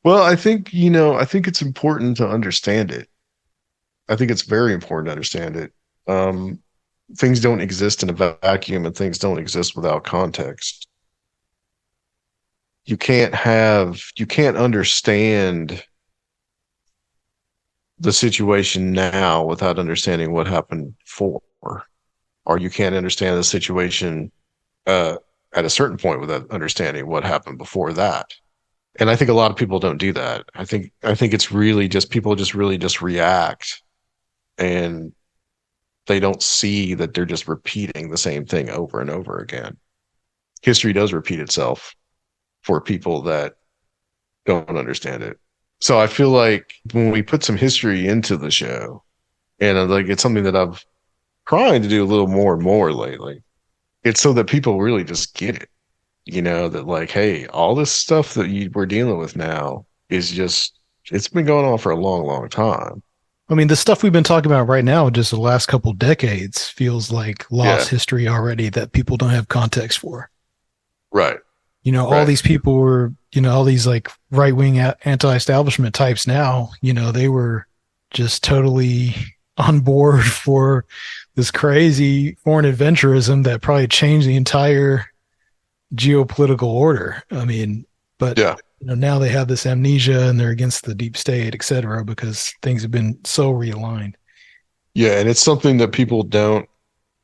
Well, I think it's important to understand it. I think it's very important to understand it. Um, Things don't exist in a vacuum and things don't exist without context. You can't understand the situation now without understanding what happened before, or you can't understand the situation uh, at a certain point without understanding what happened before that. And I think a lot of people don't do that. I think it's really just people just really just react and they don't see that they're just repeating the same thing over and over again. History does repeat itself for people that don't understand it. So I feel like when we put some history into the show, and like it's something that I've trying to do a little more and more lately, it's so that people really just get it. That like, hey, all this stuff that we're dealing with now is just it's been going on for a long, long time. I mean, the stuff we've been talking about right now, just the last couple decades, feels like lost Yeah, history already that people don't have context for. right, All right. these people were, all these like right wing anti-establishment types now, they were just totally on board for this crazy foreign adventurism that probably changed the entire geopolitical order. I mean, but Yeah. now they have this amnesia and they're against the deep state, et cetera, because things have been so realigned. Yeah, and it's something that people don't,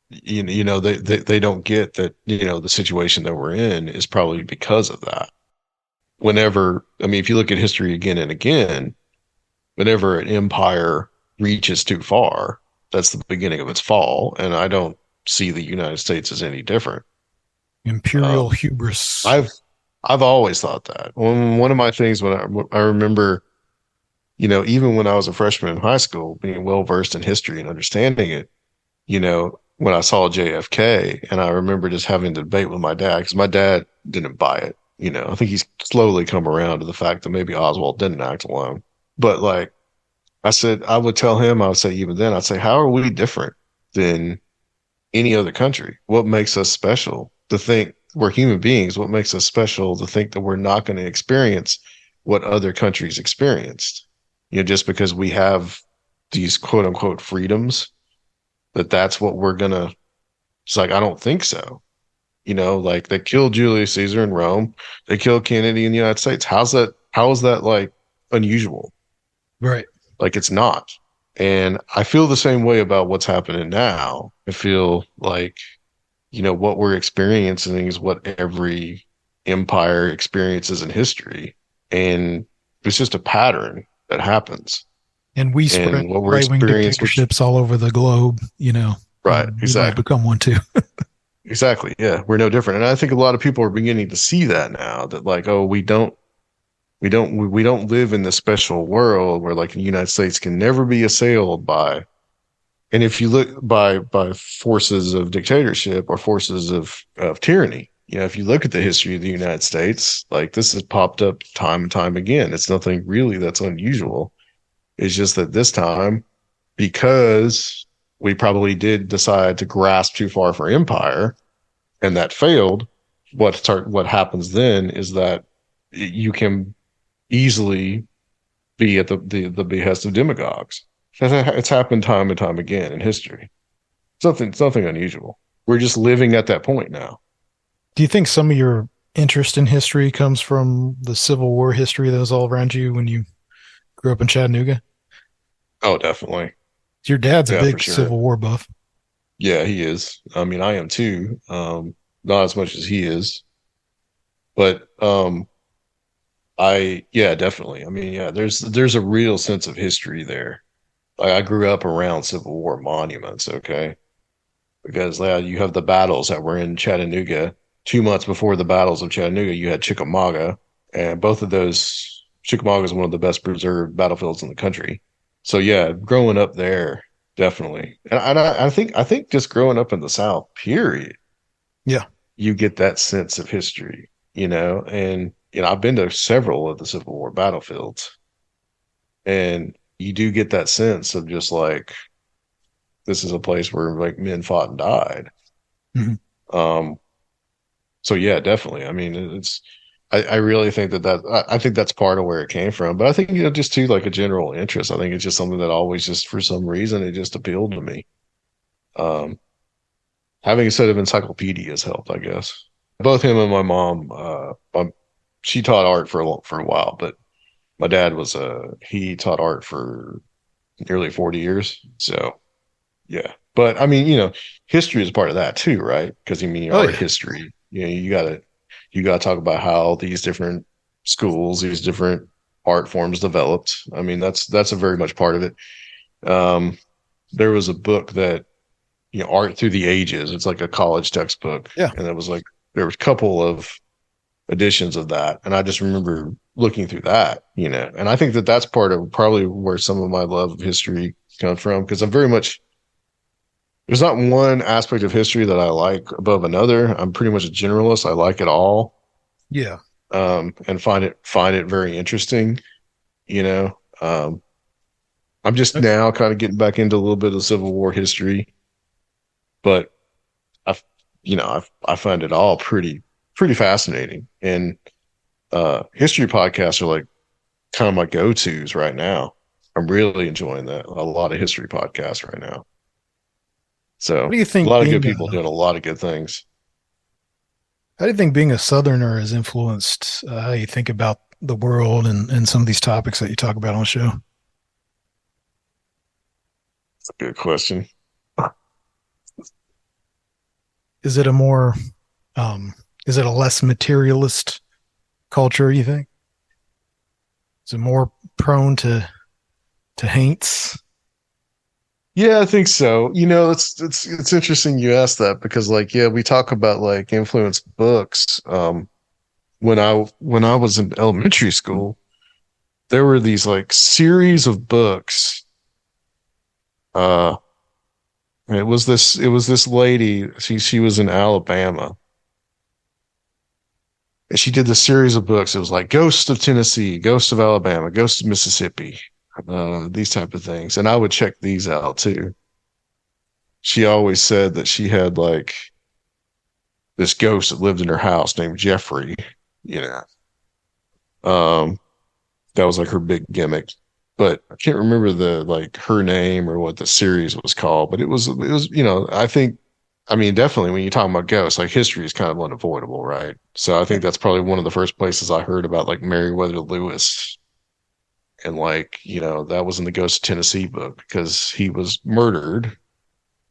they don't get that, the situation that we're in is probably because of that. Whenever, I mean, if you look at history again and again, whenever an empire reaches too far, that's the beginning of its fall. And I don't see the United States as any different. Imperial Um, hubris. I've I've always thought that. One of my things when I remember, even when I was a freshman in high school, being well versed in history and understanding it, when I saw JFK, and I remember just having the debate with my dad because my dad didn't buy it. I think he's slowly come around to the fact that maybe Oswald didn't act alone. But like I said, I would tell him, I would say even then, I'd say, how are we different than any other country? What makes us special to think we're human beings? What makes us special to think that we're not going to experience what other countries experienced? Just because we have these quote unquote freedoms, that's what we're gonna. It's like I don't think so. Like they killed Julius Caesar in Rome, they killed Kennedy in the United States. How's that? How is that like unusual? Right. Like it's not. And I feel the same way about what's happening now. I feel like what we're experiencing is what every empire experiences in history. And it's just a pattern that happens. And we spread And what we're right wing experiencing, dictatorships all over the globe, right, we might exactly. become one too. Exactly. Yeah. We're no different. And I think a lot of people are beginning to see that now that like, oh, we don't live in this special world where like the United States can never be assailed by. And if you look by forces of dictatorship or forces of tyranny, if you look at the history of the United States, like this has popped up time and time again. It's nothing really that's unusual. It's just that this time, because we probably did decide to grasp too far for empire, and that failed. What happens then is that you can easily be at the behest of demagogues. It's happened time and time again in history. Something unusual. We're just living at that point now. Do you think some of your interest in history comes from the Civil War history that was all around you when you grew up in Chattanooga? Oh, definitely. Your dad's a Yeah, for big sure. Civil War buff. Yeah, he is. I mean, I am too. Not as much as he is, but yeah, definitely. I mean, yeah, there's a real sense of history there. I grew up around Civil War monuments, okay? Because you have the battles that were in Chattanooga. 2 months before the battles of Chattanooga, you had Chickamauga, and both of those, Chickamauga is one of the best preserved battlefields in the country. So yeah, growing up there, definitely, and I think just growing up in the South, period, Yeah. you get that sense of history, and I've been to several of the Civil War battlefields, and you do get that sense of just like this is a place where like men fought and died. Mhm. Um, so yeah, definitely. I mean, I really think I think that's part of where it came from. But I think, just too, like a general interest. I think it's just something that always just for some reason it just appealed to me. Um, Having a set of encyclopedias helped, I guess. Both him and my mom, she taught art for a while, but my dad he taught art for nearly 40 years. So yeah. But I mean, history is part of that too, right? Because you mean Oh art yeah. history. You gotta talk about how these different schools, these different art forms developed. I mean, that's a very much part of it. Um, there was a book that, Art Through the Ages. It's like a college textbook, Yeah. and it was like there was a couple of editions of that, and I just remember looking through that, and I think that that's part of probably where some of my love of history comes from because I'm very much there's not one aspect of history that I like above another. I'm pretty much a generalist. I like it all, Yeah. and find it very interesting. You know, I'm just Uh, now kind of getting back into a little bit of Civil War history, but I, I find it all pretty fascinating. And history podcasts are like kind of my go-tos right now. I'm really enjoying that. A lot of history podcasts right now. What So do you a think lot of good being people doing a lot of good things. how do you think being a Southerner has influenced how you think about the world and some of these topics that you talk about on the show? That's a good question. Is it a more um is it a less materialist culture, you think? Is it more prone to haints? Yeah, I think so. It's interesting you asked that because like yeah, we talk about like influence books. When I was in elementary school, there were these like series of books. Uh it was this lady, she was in Alabama. And she did this series of books. It was like Ghost of Tennessee, Ghost of Alabama, Ghost of Mississippi, these type of things. And I would check these out too. She always said that she had like this ghost that lived in her house named Jeffrey, you know. Um, that was like her big gimmick. But I can't remember the like her name or what the series was called. But it was, I mean, definitely when you're talking about ghosts, like history is kind of unavoidable, right? So I think that's probably one of the first places I heard about like Meriwether Lewis. And like, that was in the Ghost of Tennessee book because he was murdered,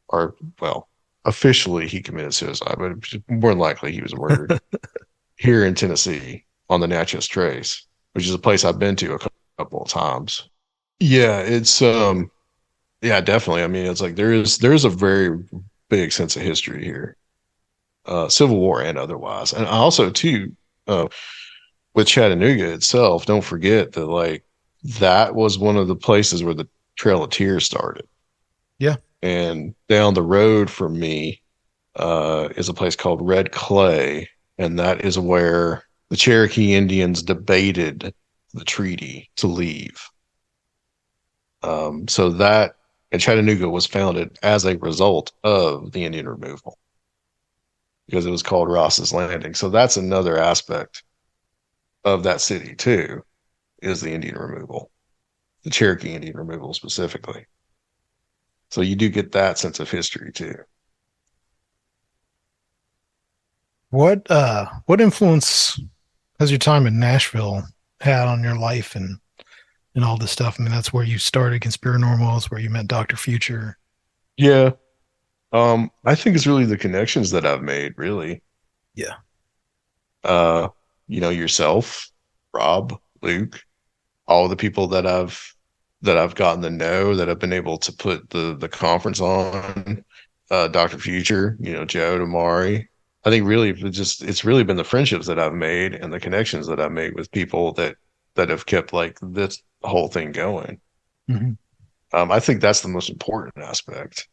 or well, officially he committed suicide, but more than likely he was murdered here in Tennessee on the Natchez Trace, which is a place I've been to a couple of times. Yeah, it's yeah, definitely. I mean, it's like there's a very big sense of history here, Civil War and otherwise. And also too, uh, with Chattanooga itself, don't forget that like that was one of the places where the Trail of Tears started. Yeah. And down the road from me is a place called Red Clay, and that is where the Cherokee Indians debated the treaty to leave. So that and Chattanooga was founded as a result of the Indian removal because it was called Ross's Landing. So that's another aspect of that city too, is the Indian removal, the Cherokee Indian removal specifically. So you do get that sense of history too. What influence has your time in Nashville had on your life and all this stuff? I mean, that's where you started Conspirinormal, is where you met Dr. Future. Yeah. I think it's really the connections that I've made, really. Yeah. Uh, yourself, Rob, Luke, all the people that I've gotten to know that have been able to put the conference on, Dr. Future, Joe Damari. I think really it's really been the friendships that I've made and the connections that I've made with people that have kept like this whole thing going. Hmm. I think that's the most important aspect.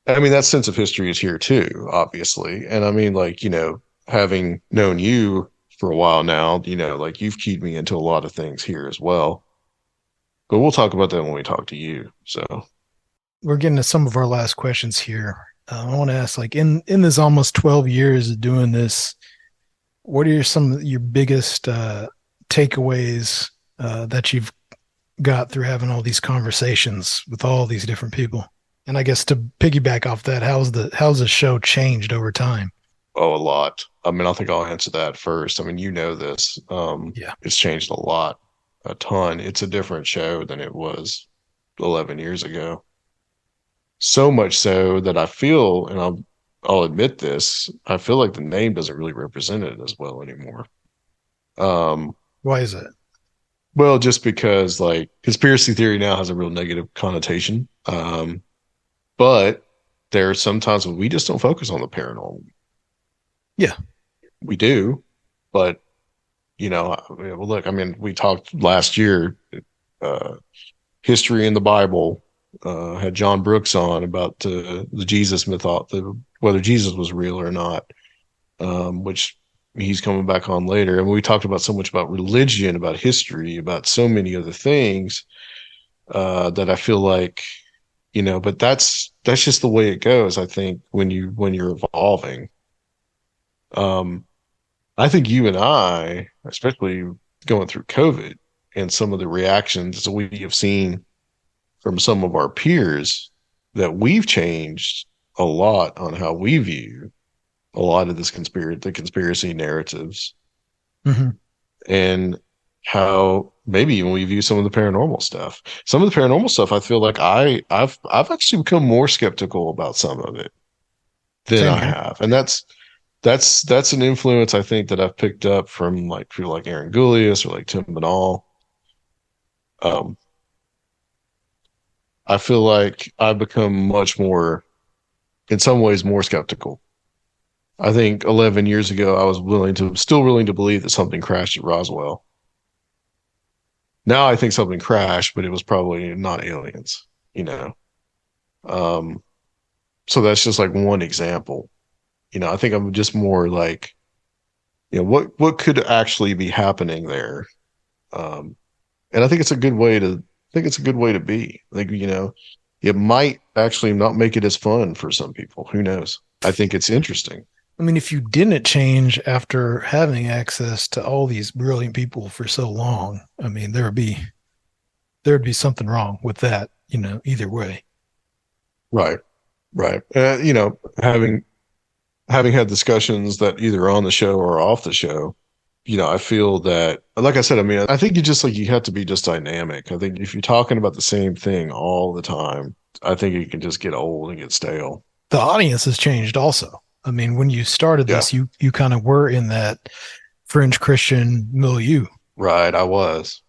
I mean, that sense of history is here too, obviously. And I mean, like, having known you for a while now, like you've keyed me into a lot of things here as well. But we'll talk about that when we talk to you. So, We're getting to some of our last questions here. I want to ask, like, in this almost 12 years of doing this, what are some of your biggest takeaways that you've got through having all these conversations with all these different people? And I guess to piggyback off that, how's the show changed over time? oh, a lot. I mean, I think I'll answer that first. I mean, this. Yeah. It's changed a lot, a ton. It's a different show than it was 11 years ago. So much so that I feel, and I'll admit this, I feel like the name doesn't really represent it as well anymore. Um, Why is that? well, just because like conspiracy theory now has a real negative connotation. But there are some times when we just don't focus on the paranormal. Yeah. We do, but well, look, I mean, we talked last year, uh, history in the Bible, had John Brooks on about the Jesus mythos, whether Jesus was real or not, which he's coming back on later. And we talked about so much about religion, about history, about so many other things, that I feel like, but that's just the way it goes. I think when you're evolving, um, I think you and I, especially going through COVID and some of the reactions that we have seen from some of our peers, that we've changed a lot on how we view a lot of the conspiracy narratives, Hmm. and how maybe even we view some of the paranormal stuff. Some of the paranormal stuff, I feel like I've actually become more skeptical about some of it than Same I here. have, and that's an influence I think that I've picked up from like people like Aaron Gullius or like Tim Banal. Um, I feel like I've become much more, in some ways, more skeptical. I think 11 years ago, I was still willing to believe that something crashed at Roswell. Now I think something crashed, but it was probably not aliens, you know? Um, so that's just like one example. I think I'm just more like, what could actually be happening there? Um, and I think it's a good way to be. Like, it might actually not make it as fun for some people. Who knows? I think it's interesting. I mean, if you didn't change after having access to all these brilliant people for so long, I mean, there'd be something wrong with that, either way. Right. Right. Having had discussions that either on the show or off the show, I feel that, like I said, I mean, I think you have to be just dynamic. I think if you're talking about the same thing all the time, I think it can just get old and get stale. The audience has changed also. I mean, when you started Yeah. this, you kind of were in that fringe Christian milieu. Right. I was,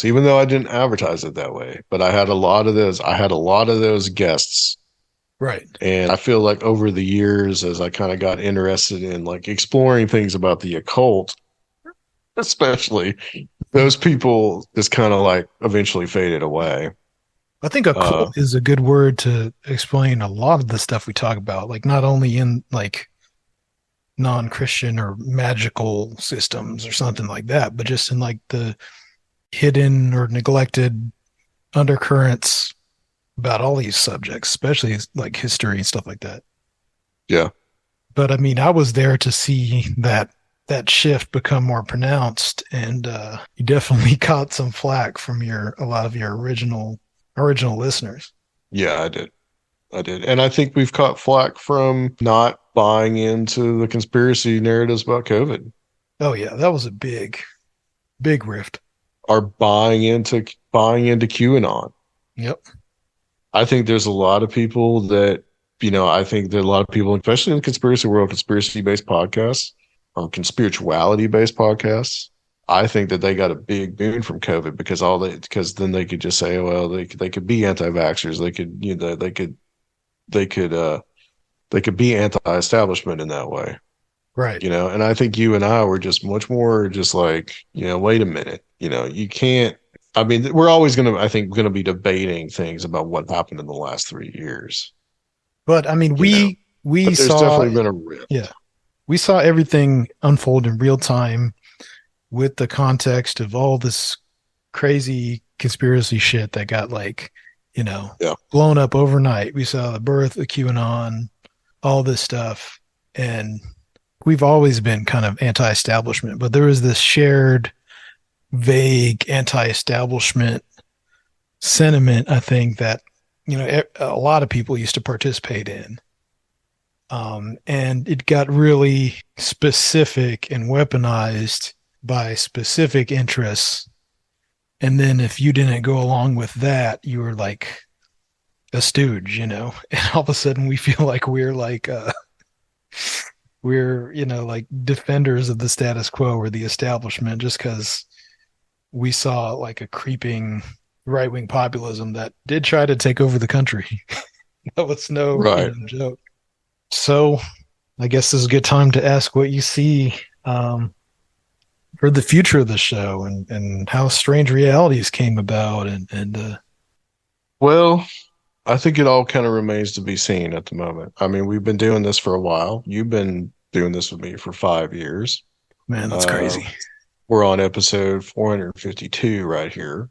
even though I didn't advertise it that way, but I had a lot of those guests. Right. And I feel like over the years, as I kind of got interested in like exploring things about the occult, especially, those people just kind of like eventually faded away. I think a Uh, cult is a good word to explain a lot of the stuff we talk about, like not only in like non-Christian or magical systems or something like that, but just in like the hidden or neglected undercurrents about all these subjects, especially like history and stuff like that. Yeah. But I mean, I was there to see that shift become more pronounced, and you definitely caught some flack from your a lot of your original listeners. Yeah, I did. I did. And I think we've caught flack from not buying into the conspiracy narratives about COVID, Oh yeah, that was a big rift. or buying into QAnon. Yep. I think there's a lot of people that, I think that a lot of people, especially in the conspiracy world, conspiracy-based podcasts or conspirituality-based podcasts, I think that they got a big boon from COVID because then they could just say, oh, well, they could be anti-vaxxers. They could, they could, they could be anti-establishment in that way, Right. and I think you and I were just much more just like, wait a minute, you can't. I mean, we're always I think, going to be debating things about what happened in the last 3 years, But I mean, you know, we but there's saw definitely been a rift. yeah, we saw everything unfold in real time with the context of all this crazy conspiracy shit that got like, Yeah. blown up overnight. We saw the birth of QAnon, all this stuff. And we've always been kind of anti-establishment, but there was this shared, vague anti-establishment sentiment, I think, that, a lot of people used to participate in. And it got really specific and weaponized by specific interests. And then if you didn't go along with that, you were like a stooge, and all of a sudden we feel like we're, like defenders of the status quo or the establishment just because we saw like a creeping right wing populism that did try to take over the country. That was no Right. joke. So I guess this is a good time to ask what you see for the future of the show, and how Strange Realities came about, and Well, I think it all kind of remains to be seen at the moment. I mean, we've been doing this for a while. You've been doing this with me for 5 years. man, that's Uh, crazy. we're on episode 452 right here.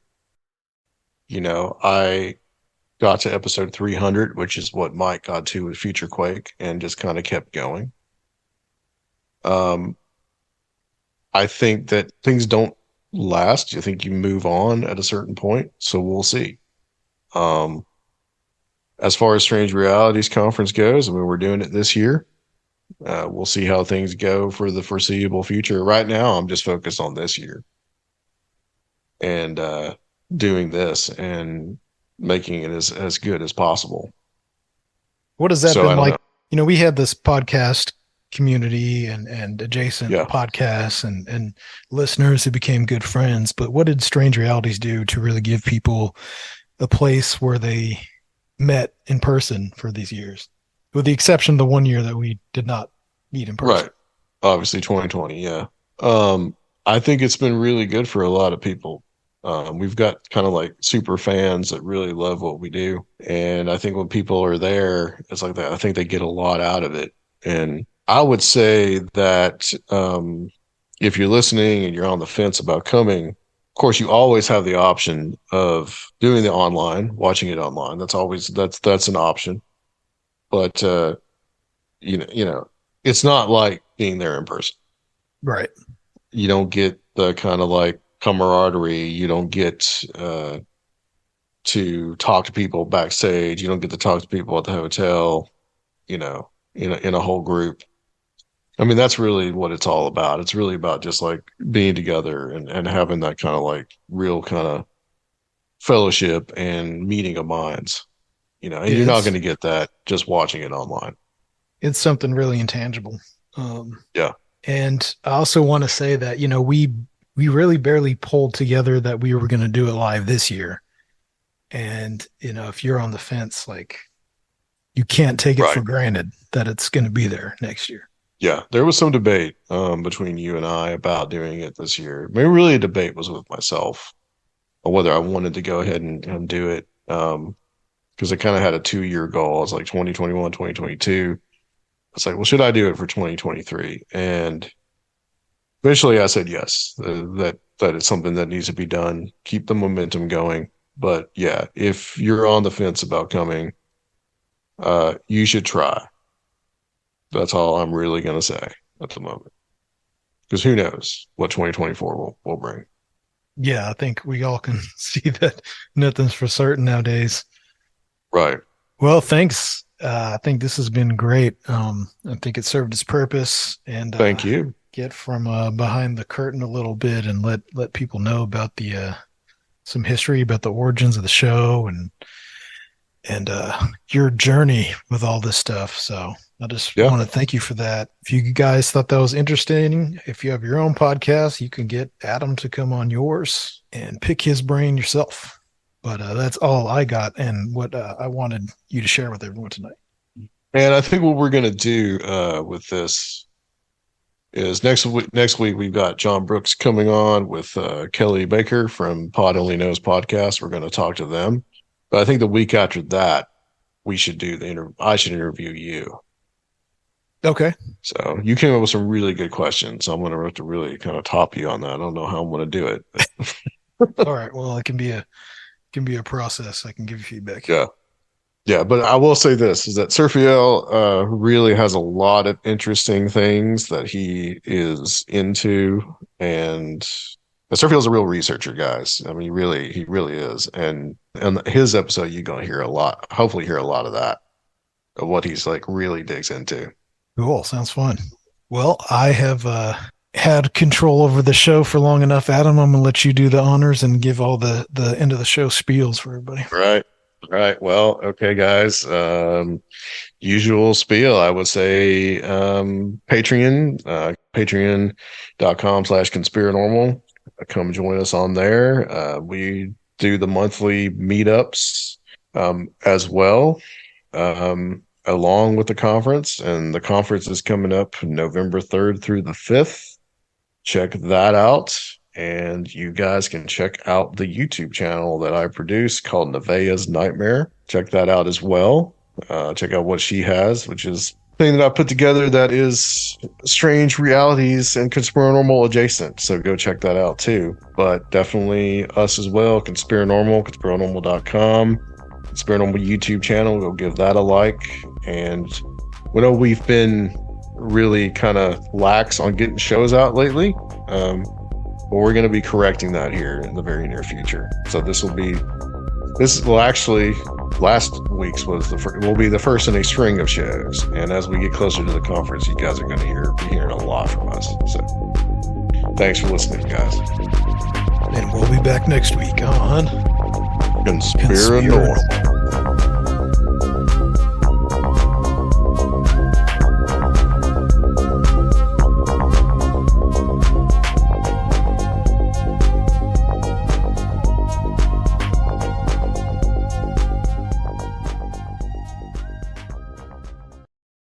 I got to episode 300, which is what Mike got to with Future Quake, and just kind of kept going. Um, I think that things don't last. I think you move on at a certain point, so we'll see. Um, as far as Strange Realities Conference goes, I mean, we're doing it this year. We'll see how things go for the foreseeable future. Right now, I'm just focused on this year and doing this and making it as good as possible. What has that So been I don't like? know. We had this podcast community and adjacent Yeah. podcasts and listeners who became good friends. But what did Strange Realities do to really give people a place where they met in person for these years, with the exception of the one year that we did not meet in person? Right. Obviously 2020. Yeah. I think it's been really good for a lot of people. We've got kind of like super fans that really love what we do. And I think when people are there, it's like that. I think they get a lot out of it. And I would say that if you're listening and you're on the fence about coming, of course, you always have the option of doing the online, watching it online. That's an option. But it's not like being there in person. Right. You don't get the kind of like camaraderie. You don't get to talk to people backstage. You don't get to talk to people at the hotel, in a whole group. I mean, that's really what it's all about. It's really about just like being together and having that kind of like real kind of fellowship and meeting of minds, and Yeah, you're not going to get that just watching it online. it's something really intangible. Yeah. And I also want to say that, we really barely pulled together that we were going to do it live this year. And, if you're on the fence, like, you can't take it for Right. granted that it's going to be there next year. Yeah, there was some debate between you and I about doing it this year. Maybe really a debate was with myself on whether I wanted to go ahead and do it. Because I kind of had a 2-year goal. I was like 2021, 2022. It's like, well, should I do it for 2023? And eventually I said yes, that it's something that needs to be done. Keep the momentum going. But yeah, if you're on the fence about coming, you should try. That's all I'm really going to say at the moment. Because who knows what 2024 will bring. Yeah, I think we all can see that nothing's for certain nowadays. Right. Well, thanks. I think this has been great. I think it served its purpose and Thank you. get from behind the curtain a little bit and let people know about the some history about the origins of the show and your journey with all this stuff. So I just Yeah. want to thank you for that. If you guys thought that was interesting, if you have your own podcast, you can get Adam to come on yours and pick his brain yourself. But that's all I got and what I wanted you to share with everyone tonight. And I think what we're going to do with this is next week we've got John Brooks coming on with Kelly Baker from Pod Only Knows podcast. We're going to talk to them. But I think the week after that, we should do I should interview you. Okay. So you came up with some really good questions. So I'm going to have to really kind of top you on that. I don't know how I'm going to do it. All right. Well, it can be a process. I can give you feedback. Yeah. Yeah, but I will say this is that Serfiel really has a lot of interesting things that he is into, and Serfiel's a real researcher, guys. I mean, he really is. And his episode, you're gonna hear a lot, hopefully hear a lot of that, of what he's like really digs into. Cool. Sounds fun. Well, I have had control over the show for long enough, Adam. I'm gonna let you do the honors and give all the end of the show spiels for everybody. Right. Well, okay, guys. Usual spiel, I would say, Patreon, patreon.com/Conspirinormal. Come join us on there. We do the monthly meetups, as well, along with the conference, and the conference is coming up November 3rd through the 5th. Check that out. And you guys can check out the YouTube channel that I produce called Nevaeh's Nightmare. Check that out as well. Check out what she has, which is a thing that I put together that is strange realities and Conspirinormal adjacent. So go check that out too. But definitely us as well, Conspirinormal, Conspirinormal.com, Conspirinormal YouTube channel. Go give that a like. And we know we've been really kind of lax on getting shows out lately. But we're going to be correcting that here in the very near future. So last week's will be the first in a string of shows. And as we get closer to the conference, you guys are going to be hearing a lot from us. So thanks for listening, guys. And we'll be back next week on Conspirinormal.